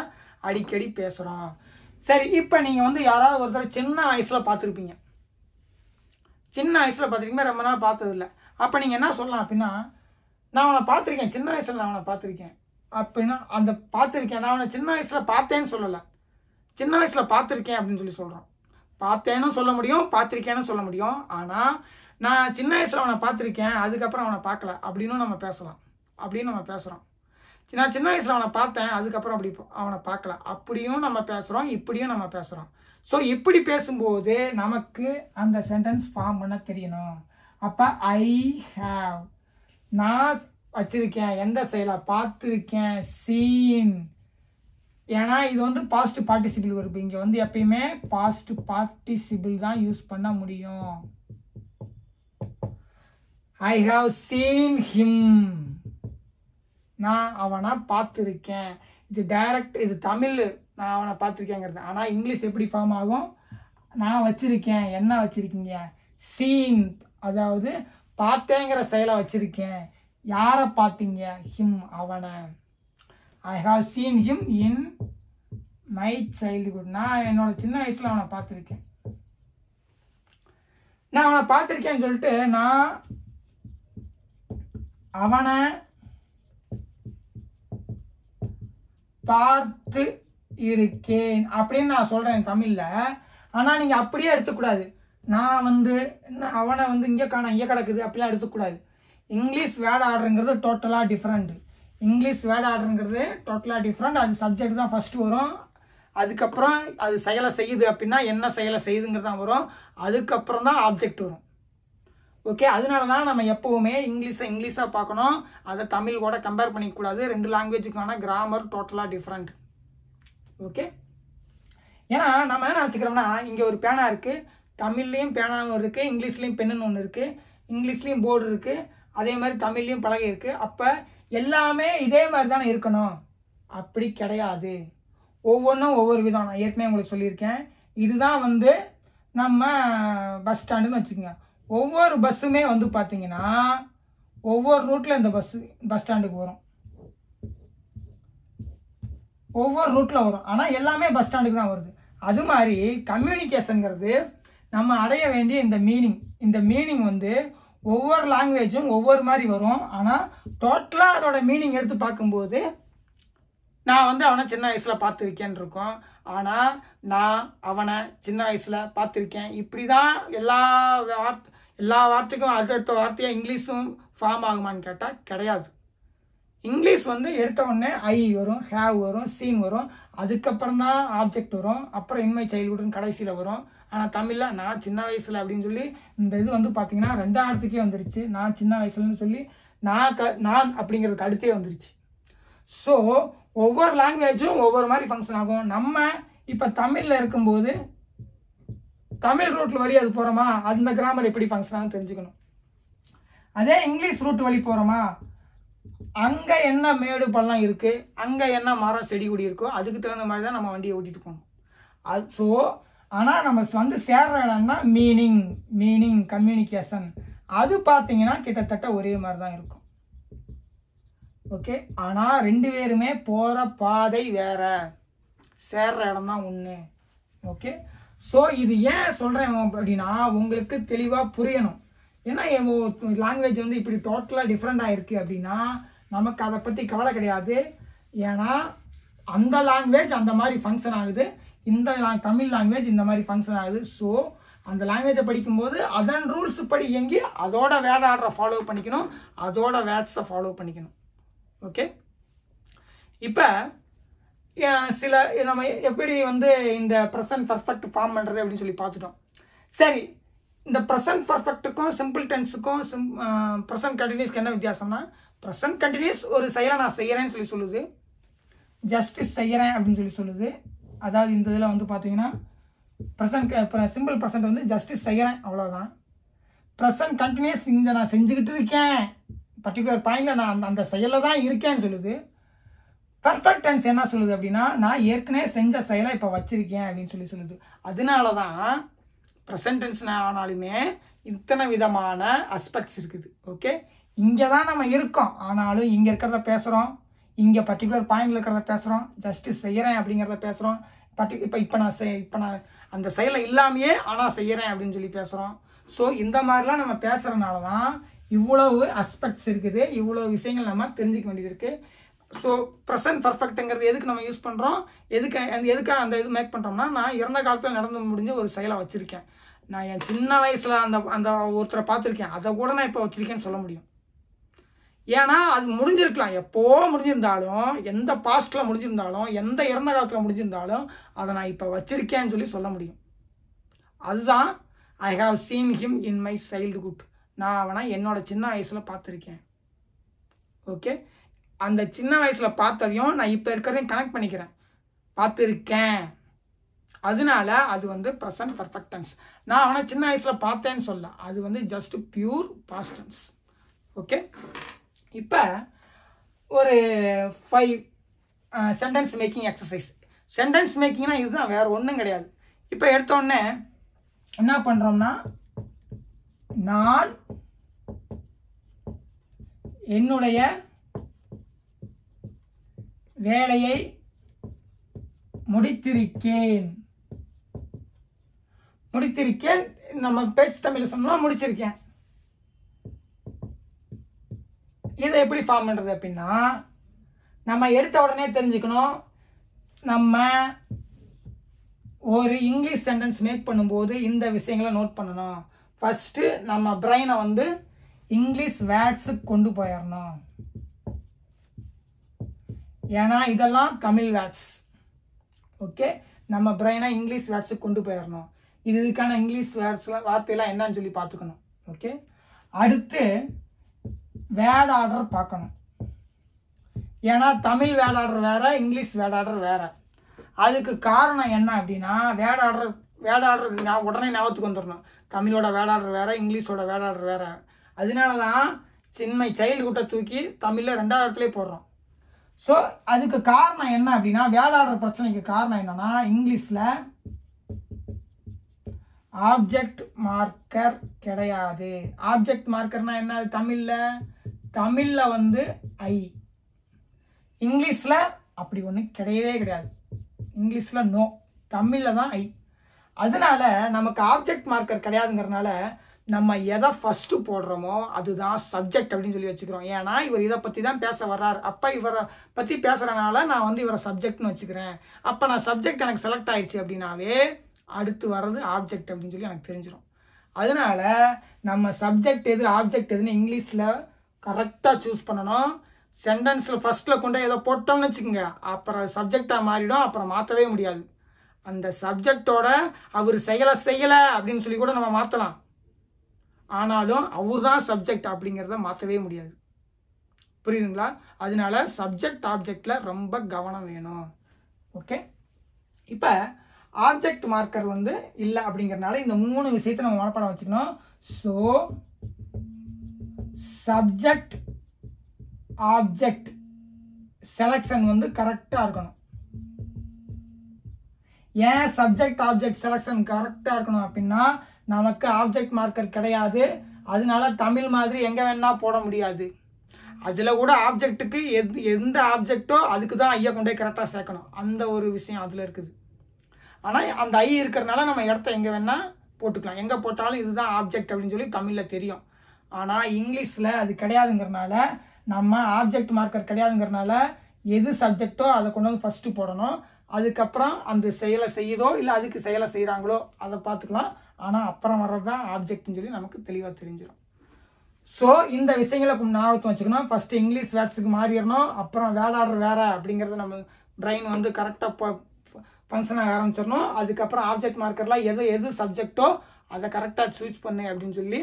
அடிக்கடி பேசுகிறோம். சரி, இப்போ நீங்கள் வந்து யாராவது ஒருத்தர் சின்ன வயசில் பார்த்துருப்பீங்க, ரொம்ப நாள் பார்த்ததில்ல. அப்போ நீங்கள் என்ன சொல்லலாம் அப்படின்னா நான் அவனை பார்த்துருக்கேன், சின்ன வயசில் நான் அவனை பார்த்துருக்கேன் அப்படின்னா அந்த பார்த்துருக்கேன், நான் அவனை சின்ன வயசில் பார்த்தேன்னு சொல்லலை, சின்ன வயசில் பார்த்துருக்கேன் அப்படின்னு சொல்லி சொல்கிறோம். பார்த்தேன்னு சொல்ல முடியும், பார்த்துருக்கேன்னு சொல்ல முடியும். ஆனால் நான் சின்ன வயசில் அவனை பார்த்துருக்கேன், அதுக்கப்புறம் அவனை பார்க்கல அப்படின்னு நம்ம பேசுகிறோம். நான் சின்ன வயசில் அவனை பார்த்தேன், அதுக்கப்புறம் அப்படி அவனை பார்க்கல அப்படியும் நம்ம பேசுகிறோம், இப்படியும் நம்ம பேசுகிறோம். ஸோ இப்படி பேசும்போது நமக்கு அந்த சென்டென்ஸ் ஃபார்ம் பண்ண தெரியணும். அப்போ ஐ ஹேவ், நான் வச்சிருக்கேன், எந்த செயலை பார்த்துருக்கேன், சீன். ஏன்னா இது வந்து பாஸ்ட் பார்ட்டிசிபிள் வருது. இங்கே வந்து எப்பயுமே பாஸ்ட் பார்ட்டிசிபிள் தான் யூஸ் பண்ண முடியும். ஐ ஹாவ் சீன் ஹிம், நான் அவனை பார்த்துருக்கேன். இது டைரக்ட், இது தமிழ் நான் அவனை பார்த்துருக்கேங்கிறது. ஆனால் இங்கிலீஷ் எப்படி ஃபார்ம் ஆகும்? நான் வச்சுருக்கேன், என்ன வச்சுருக்கீங்க? சீன், அதாவது பார்த்தேங்கிற செயலை வச்சுருக்கேன். யாரை பார்த்தீங்க? ஹிம், அவனை. I have seen him in my childhood. நான் என்னோட சின்ன வயசில் அவனை பார்த்துருக்கேன். நான் அவனை பார்த்துருக்கேன்னு சொல்லிட்டு நான் அவனை பார்த்து இருக்கேன் அப்படின்னு நான் சொல்கிறேன் தமிழில். ஆனால் நீங்கள் அப்படியே எடுத்துக்கூடாது. நான் வந்து என்ன அவனை வந்து இங்கே காண இங்கே கிடக்குது அப்படிலாம் எடுத்துக்கூடாது. இங்கிலீஷ் வேர்ட் ஆர்டருங்கிறது டோட்டலாக டிஃப்ரெண்ட். இங்கிலீஷ் வேர்ட் ஆர்டருங்கிறது டோட்டலாக டிஃப்ரெண்ட். அது சப்ஜெக்ட் தான் ஃபஸ்ட்டு வரும். அதுக்கப்புறம் அது செயலை செய்யுது அப்படின்னா என்ன செயலை செய்யுதுங்கிறது தான் வரும். அதுக்கப்புறம் தான் ஆப்ஜெக்ட் வரும். ஓகே, அதனால தான் நம்ம எப்போவுமே இங்கிலீஷாக பார்க்கணும். அதை தமிழ் கூட கம்பேர் பண்ணிக்கூடாது. 2 லாங்குவேஜுக்கான கிராமர் டோட்டலாக டிஃப்ரெண்ட். ஓகே, ஏன்னா நம்ம என்ன நினச்சிக்கிறோம்னா இங்கே ஒரு பேனா இருக்குது, தமிழ்லேயும் பேனாவும் இருக்குது, இங்கிலீஷ்லேயும் பெண்ணுன்னு ஒன்று இருக்குது, இங்கிலீஷ்லேயும் போர்டு இருக்குது, அதே மாதிரி தமிழ்லேயும் பலகை இருக்குது. அப்போ எல்லாமே இதே மாதிரி தானே இருக்கணும். அப்படி கிடையாது. ஒவ்வொன்றும் ஒவ்வொரு விதம். நான் ஏற்கனவே உங்களுக்கு சொல்லியிருக்கேன். இதுதான் வந்து நம்ம பஸ் ஸ்டாண்டுன்னு வச்சுக்கோங்க. ஒவ்வொரு பஸ்ஸுமே வந்து பார்த்தீங்கன்னா ஒவ்வொரு ரூட்டில் இந்த பஸ் ஸ்டாண்டுக்கு வரும். ஒவ்வொரு ரூட்டில் வரும். ஆனால் எல்லாமே பஸ் ஸ்டாண்டுக்கு தான் வருது. அது மாதிரி கம்யூனிகேஷனுங்கிறது நம்ம அடைய வேண்டிய இந்த மீனிங் வந்து ஒவ்வொரு லாங்குவேஜும் ஒவ்வொரு மாதிரி வரும். ஆனால் டோட்டலாக அதோட மீனிங் எடுத்து பார்க்கும்போது நான் வந்து அவனை சின்ன வயசில் பார்த்துருக்கேன்னு இருக்கோம். ஆனால் நான் அவனை சின்ன வயசில் பார்த்துருக்கேன் இப்படி தான் எல்லா வார்த்தைக்கும் அடுத்தடுத்த வார்த்தையாக இங்கிலீஷும் ஃபார்ம் ஆகுமான்னு கேட்டால் கிடையாது. இங்கிலீஷ் வந்து எடுத்த உடனே ஐ வரும், ஹேவ் வரும், சீன் வரும், அதுக்கப்புறம் தான் ஆப்ஜெக்ட் வரும், அப்புறம் இன் மை சைல்ட்ஹுட்னு கடைசியில் வரும். ஆனால் தமிழில் நான் சின்ன வயசில் அப்படின்னு சொல்லி இந்த இது வந்து பார்த்தீங்கன்னா 2ஆவதுக்கே வந்துருச்சு. நான் சின்ன வயசுலன்னு சொல்லி நான் அப்படிங்கிறதுக்கு அடுத்தே வந்துருச்சு. ஸோ ஒவ்வொரு லாங்குவேஜும் ஒவ்வொரு மாதிரி ஃபங்க்ஷன் ஆகும். நம்ம இப்போ தமிழில் இருக்கும்போது தமிழ் ரூட்டில் வழி அது போகிறோமா, அந்த கிராமர் எப்படி ஃபங்க்ஷன் ஆகும் தெரிஞ்சுக்கணும். அதே இங்கிலீஷ் ரூட் வழி போகிறோமா, அங்கே என்ன மேடு பள்ளம் இருக்குது, அங்கே என்ன மரம் செடி கொடி இருக்கோ அதுக்கு தகுந்த மாதிரி தான் நம்ம வண்டியை ஓட்டிகிட்டு போகணும். ஸோ ஆனால் நம்ம வந்து சேர்ற இடம்னா மீனிங் கம்யூனிகேஷன் அது பார்த்தீங்கன்னா கிட்டத்தட்ட ஒரே மாதிரி தான் இருக்கும். ஓகே, ஆனால் 2 பேருமே போகிற பாதை வேற, சேர்ற இடம் தான் ஒன்று. ஓகே, ஸோ இது ஏன் சொல்கிறேன் அப்படின்னா உங்களுக்கு தெளிவாக புரியணும். ஏன்னா லாங்குவேஜ் வந்து இப்படி டோட்டலாக டிஃப்ரெண்டாக இருக்குது அப்படின்னா நமக்கு அதை பற்றி கவலை கிடையாது. ஏன்னா அந்த லாங்குவேஜ் அந்த மாதிரி ஃபங்க்ஷன் ஆகுது, இந்த தமிழ் லாங்குவேஜ் இந்த மாதிரி ஃபங்க்ஷன் ஆகுது. ஸோ அந்த லாங்குவேஜை படிக்கும்போது அதன் ரூல்ஸ் படி இயங்கி அதோட வேர்ட் ஆர்டரை ஃபாலோ பண்ணிக்கணும், அதோட வேர்ட்ஸை ஃபாலோ பண்ணிக்கணும். ஓகே, இப்போ சில நம்ம எப்படி வந்து இந்த ப்ரெசன்ட் பர்ஃபெக்ட் ஃபார்ம் பண்ணுறது அப்படின்னு சொல்லி பார்த்துட்டோம். சரி, இந்த ப்ரெசன்ட் பர்ஃபெக்ட்டுக்கும் சிம்பிள் டென்ஸுக்கும் ப்ரெசன்ட் கண்டினியூஸ்க்கு என்ன வித்தியாசம்னா, ப்ரெசன்ட் கண்டினியூஸ் ஒரு செயலை நான் செய்கிறேன்னு சொல்லி சொல்லுது, ஜஸ்டிஸ் செய்கிறேன் அப்படின்னு சொல்லி சொல்லுது. அதாவது இந்த இதில் வந்து பார்த்தீங்கன்னா சிம்பிள் ப்ரெசன்ட் வந்து ஜஸ்டிஸ் செய்கிறேன் அவ்வளோதான். ப்ரெசன்ட் கண்டினியூஸ் இந்த நான் செஞ்சுக்கிட்டு இருக்கேன், பர்டிகுலர் பாயிண்டில் நான் அந்த செயலில் தான் இருக்கேன்னு சொல்லுது. பர்ஃபெக்ட் டென்ஸ் என்ன சொல்லுது அப்படின்னா நான் ஏற்கனவே செஞ்ச செயலை இப்போ வச்சிருக்கேன் அப்படின்னு சொல்லி சொல்லுது. அதனால தான் ப்ரெசன்ட் டென்ஸ் ஆனாலுமே இத்தனை விதமான அஸ்பெக்ட்ஸ் இருக்குது. ஓகே, இங்கே தான் நம்ம இருக்கோம், ஆனாலும் இங்கே இருக்கிறத பேசுகிறோம், இங்கே பர்டிகுலர் பாயிண்டில் இருக்கிறத பேசுகிறோம், ஜஸ்டிஸ் செய்கிறேன் அப்படிங்கிறத பேசுகிறோம். இப்போ நான் அந்த செயலை இல்லாமையே ஆனால் செய்கிறேன் அப்படின்னு சொல்லி பேசுகிறோம். ஸோ இந்த மாதிரிலாம் நம்ம பேசுகிறனால தான் இவ்வளவு அஸ்பெக்ட்ஸ் இருக்குது, இவ்வளோ விஷயங்கள் நம்ம தெரிஞ்சிக்க வேண்டியது இருக்குது. ஸோ ப்ரெசன்ட் பர்ஃபெக்ட்டுங்கிறது எதுக்கு நம்ம யூஸ் பண்ணுறோம், எதுக்காக அந்த இது மேக் பண்ணுறோம்னா நான் இறந்த காலத்தில் நடந்து முடிஞ்ச ஒரு செயலை வச்சுருக்கேன், நான் என் சின்ன வயசில் அந்த ஒருத்தரை பார்த்துருக்கேன், அதை கூட நான் இப்போ வச்சுருக்கேன்னு சொல்ல முடியும். ஏன்னா அது முடிஞ்சிருக்கலாம், எப்போ முடிஞ்சிருந்தாலும், எந்த பாஸ்ட்டில் முடிஞ்சிருந்தாலும், எந்த இறந்த காலத்தில் முடிஞ்சிருந்தாலும் அதை நான் இப்போ வச்சுருக்கேன்னு சொல்லி சொல்ல முடியும். அதுதான் I have seen him in my childhood. நான் அவனை என்னோட சின்ன வயசில் பார்த்துருக்கேன். ஓகே, அந்த சின்ன வயசில் பார்த்ததையும் நான் இப்போ இருக்கிறதையும் கனெக்ட் பண்ணிக்கிறேன், பார்த்துருக்கேன். அதனால அது வந்து ப்ரெசன்ட் பர்ஃபெக்ட் டென்ஸ். நான் அவனை சின்ன வயசில் பார்த்தேன்னு சொல்ல, அது வந்து just pure past tense. Okay, இப்போ ஒரு 5 சென்டென்ஸ் மேக்கிங் எக்ஸசைஸ். சென்டென்ஸ் மேக்கிங்னா இதுதான், வேறு ஒன்றும் கிடையாது. இப்போ எடுத்தோடனே என்ன பண்ணுறோம்னா, நான் என்னுடைய வேலையை முடித்திருக்கேன். நம்ம பேச்சு தமிழ் சொன்னோம் முடிச்சிருக்கேன். இதை எப்படி ஃபார்ம் பண்ணுறது அப்படின்னா, நம்ம எடுத்த உடனே தெரிஞ்சுக்கணும், நம்ம ஒரு இங்கிலீஷ் சென்டென்ஸ் மேக் பண்ணும்போது இந்த விஷயங்களை நோட் பண்ணணும். ஃபஸ்ட்டு நம்ம பிரெயினை வந்து இங்கிலீஷ் வேர்ட்ஸுக்கு கொண்டு போயிடணும். ஏன்னா இதெல்லாம் தமிழ் வேர்ட்ஸ். ஓகே, நம்ம பிரெயினை இங்கிலீஷ் வேர்ட்ஸுக்கு கொண்டு போயிடணும். இதுக்கான இங்கிலீஷ் வார்த்தையெல்லாம் என்னன்னு சொல்லி பார்த்துக்கணும். ஓகே, அடுத்து வேர்ட் ஆர்டர் பார்க்கணும். ஏன்னா தமிழ் வேர்ட் ஆர்டர் வேறு, இங்கிலீஷ் வேர்ட் ஆர்டர் வேறு. அதுக்கு காரணம் என்ன அப்படின்னா, வேர்ட் ஆர்டர் நான் உடனே ஞாபகத்துக்கு வந்துடணும். தமிழோட வேர்ட் ஆர்டர் வேறு, இங்கிலீஷோட வேர்ட் ஆர்டர் வேறு. அதனால தான் சைல்டுஹுட்டை தூக்கி தமிழில் 2வது இடத்துலேயே போடுறோம். ஸோ அதுக்கு காரணம் என்ன அப்படின்னா, வேர்ட் ஆர்டர் பிரச்சனைக்கு காரணம் என்னன்னா, இங்கிலீஷில் ஆப்ஜெக்ட் மார்க்கர் கிடையாது. ஆப்ஜெக்ட் மார்க்கர்னா என்ன? தமிழில் வந்து ஐ, இங்கிலீஷில் அப்படி ஒன்று கிடையவே கிடையாது. இங்கிலீஷில் நோ, தமிழில் தான் ஐ. அதனால நமக்கு ஆப்ஜெக்ட் மார்க்கர் கிடையாதுங்கிறதுனால நம்ம எதை ஃபஸ்ட்டு போடுறோமோ அதுதான் சப்ஜெக்ட் அப்படின்னு சொல்லி வச்சுக்கிறோம். ஏன்னா இவர் இதை பற்றி தான் பேச வர்றார், அப்போ இவரை பற்றி பேசுகிறனால நான் வந்து இவரை சப்ஜெக்ட்னு வச்சுக்கிறேன். அப்போ நான் சப்ஜெக்ட் எனக்கு செலக்ட் ஆயிடுச்சு அப்படின்னாவே அடுத்து வர்றது ஆப்ஜெக்ட் அப்படின்னு சொல்லி எனக்கு தெரிஞ்சிடும். அதனால நம்ம சப்ஜெக்ட் எது ஆப்ஜெக்ட் எதுன்னு இங்கிலீஷில் கரெக்டாக சூஸ் பண்ணணும். சென்டென்ஸில் ஃபஸ்ட்டில் கொண்டு ஏதோ போட்டோம்னு வச்சுக்கோங்க, அப்புறம் சப்ஜெக்டாக மாறிடும், அப்புறம் மாற்றவே முடியாது. அந்த சப்ஜெக்டோட அவர் செய்யலை அப்படின்னு சொல்லி கூட நம்ம மாற்றலாம். ஆனாலும் அவர் தான் சப்ஜெக்ட் அப்படிங்கிறத மாற்றவே முடியாது. புரியுதுங்களா? அதனால சப்ஜெக்ட் ஆப்ஜெக்டில் ரொம்ப கவனம் வேணும். ஓகே, இப்போ ஆப்ஜெக்ட் மார்க்கர் வந்து இல்லை அப்படிங்கிறதுனால இந்த 3 விஷயத்தை நம்ம மனப்பாடம் வச்சுக்கணும். ஸோ சப்ஜெக்ட் ஆப்ஜெக்ட் செலக்ஷன் வந்து கரெக்டாக இருக்கணும். ஏன் சப்ஜெக்ட் ஆப்ஜெக்ட் செலக்ஷன் கரெக்டாக இருக்கணும் அப்படின்னா, நமக்கு ஆப்ஜெக்ட் மார்க்கர் கிடையாது. அதனால தமிழ் மாதிரி எங்கே வேணால் போட முடியாது. அதில் கூட ஆப்ஜெக்ட்டுக்கு எந்த ஆப்ஜெக்டோ அதுக்கு தான் ஐயை கொண்டே கரெக்டாக சேர்க்கணும். அந்த ஒரு விஷயம் அதில் இருக்குது. ஆனால் அந்த ஐ இருக்கிறதுனால நம்ம இடத்த எங்கே வேணால் போட்டுக்கலாம். எங்கே போட்டாலும் இதுதான் ஆப்ஜெக்ட் அப்படின்னு சொல்லி தமிழில் தெரியும். ஆனால் இங்கிலீஷில் அது கிடையாதுங்கிறனால, நம்ம ஆப்ஜெக்ட் மார்க்கர் கிடையாதுங்கிறனால எது சப்ஜெக்டோ அதை கொண்டு வந்து ஃபஸ்ட்டு போடணும். அதுக்கப்புறம் அந்த செயலை செய்யுதோ இல்லை அதுக்கு செயலை செய்கிறாங்களோ அதை பார்த்துக்கலாம். ஆனால் அப்புறம் வர்றது தான் ஆப்ஜெக்ட்னு சொல்லி நமக்கு தெளிவாக தெரிஞ்சிடும். ஸோ இந்த விஷயங்களை ஞாபகத்தை வச்சுக்கணும். ஃபஸ்ட்டு இங்கிலீஷ் வேர்ட்ஸுக்கு மாறிடணும், அப்புறம் வேர்ட் ஆர்டர் வேறு அப்படிங்கிறத நம்ம பிரெயின் வந்து கரெக்டாக ஃபங்க்ஷன் ஆக ஆரம்பிச்சிடணும். அதுக்கப்புறம் ஆப்ஜெக்ட் மார்க்கர்லாம் எது சப்ஜெக்டோ அதை கரெக்டாக சூஸ் பண்ணு அப்படின்னு சொல்லி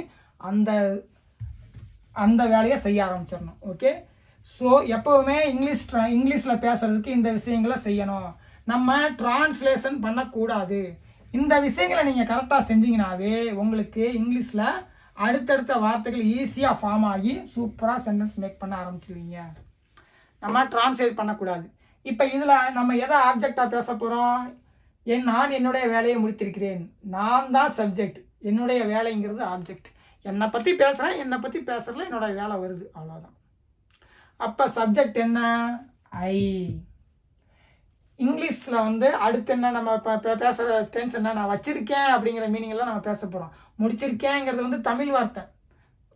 அந்த வேலையை செய்ய ஆரம்பிச்சிடணும். ஓகே, ஸோ எப்போவுமே இங்கிலீஷில் பேசுகிறதுக்கு இந்த விஷயங்களை செய்யணும். நம்ம டிரான்ஸ்லேஷன் பண்ணக்கூடாது. இந்த விஷயங்களை நீங்கள் கரெக்டாக செஞ்சீங்கன்னாவே உங்களுக்கு இங்கிலீஷில் அடுத்தடுத்த வார்த்தைகள் ஈஸியாக ஃபார்ம் ஆகி சூப்பராக சென்டென்ஸ் மேக் பண்ண ஆரம்பிச்சிடுவீங்க. நம்ம டிரான்ஸ்லேட் பண்ணக்கூடாது. இப்போ இதில் நம்ம எதை ஆப்ஜெக்டாக பேச போகிறோம்? நான் என்னுடைய வேலையை முடித்திருக்கிறேன். நான் தான் சப்ஜெக்ட், என்னுடைய வேலைங்கிறது ஆப்ஜெக்ட். என்னை பற்றி பேசுகிறேன், என்னை பற்றி பேசுகிறதுல என்னோட வேலை வருது, அவ்வளோதான். அப்போ சப்ஜெக்ட் என்ன? ஐ. இங்கிலீஷில் வந்து அடுத்து என்ன நம்ம இப்போ பேசுகிற டென்ஸ் என்ன? நான் வச்சுருக்கேன் அப்படிங்கிற மீனிங்கில் நம்ம பேச போகிறோம். முடிச்சிருக்கேங்கிறது வந்து தமிழ் வார்த்தை.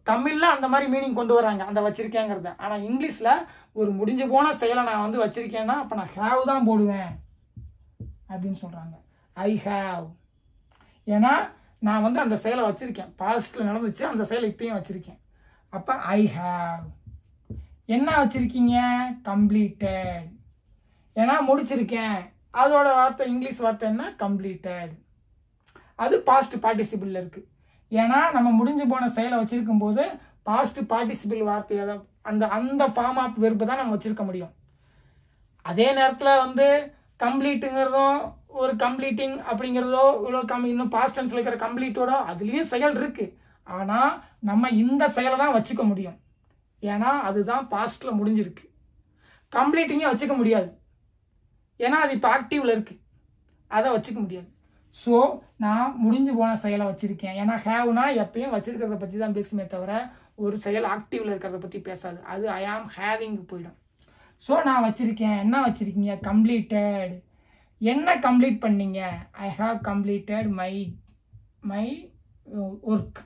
தமிழில் அந்த மாதிரி மீனிங் கொண்டு வராங்க அந்த வச்சுருக்கேங்கிறத. ஆனால் இங்கிலீஷில் ஒரு முடிஞ்சு போன செயலை நான் வந்து வச்சுருக்கேன்னா அப்போ நான் ஹேவ் தான் போடுவேன் அப்படின்னு சொல்கிறாங்க. I have. ஏன்னா நான் வந்து அந்த செயலை வச்சுருக்கேன், பாஸ்ட்டில் நடந்துச்சு, அந்த செயலை இப்பயும் வச்சுருக்கேன். அப்போ ஐ ஹேவ். என்ன வச்சுருக்கீங்க? கம்ப்ளீட்டட். ஏன்னா முடிச்சிருக்கேன், அதோட வார்த்தை இங்கிலீஷ் வார்த்தை என்ன? கம்ப்ளீட்டட். அது பாஸ்ட் பார்ட்டிசிபிளில் இருக்குது. ஏன்னா நம்ம முடிஞ்சு போன செயலை வச்சுருக்கும் போது பாஸ்ட் பார்ட்டிசிபிள் வார்த்தையை அந்த ஃபார்ம் ஆஃப் வெர்பை தான் நம்ம வச்சுருக்க முடியும். அதே நேரத்தில் வந்து கம்ப்ளீட்டுங்கிறதும் ஒரு கம்ப்ளீட்டிங் அப்படிங்கிறதோ இவ்வளோ இன்னும் பாஸ்ட் டென்ஸில் இருக்கிற கம்ப்ளீட்டோட அதுலேயும் செயல் இருக்குது. ஆனால் நம்ம இந்த செயலை தான் வச்சுக்க முடியும். ஏன்னா அதுதான் பாஸ்ட்டில் முடிஞ்சிருக்கு. கம்ப்ளீட்டிங்கே வச்சுக்க முடியாது. ஏன்னா அது இப்போ ஆக்டிவில் இருக்குது, அதை வச்சுக்க முடியாது. ஸோ நான் முடிஞ்சு போன செயலை வச்சுருக்கேன். ஏன்னா ஹேவ்னா எப்பயும் வச்சுருக்கிறத பற்றி தான் பேசுமே தவிர ஒரு செயல் ஆக்டிவில் இருக்கிறத பற்றி பேசாது. அது ஐ ஆம் ஹேவிங்கு போயிடும். ஸோ நான் வச்சுருக்கேன். என்ன வச்சுருக்கீங்க? கம்ப்ளீட்டட். என்ன கம்ப்ளீட் பண்ணீங்க? I have completed my work.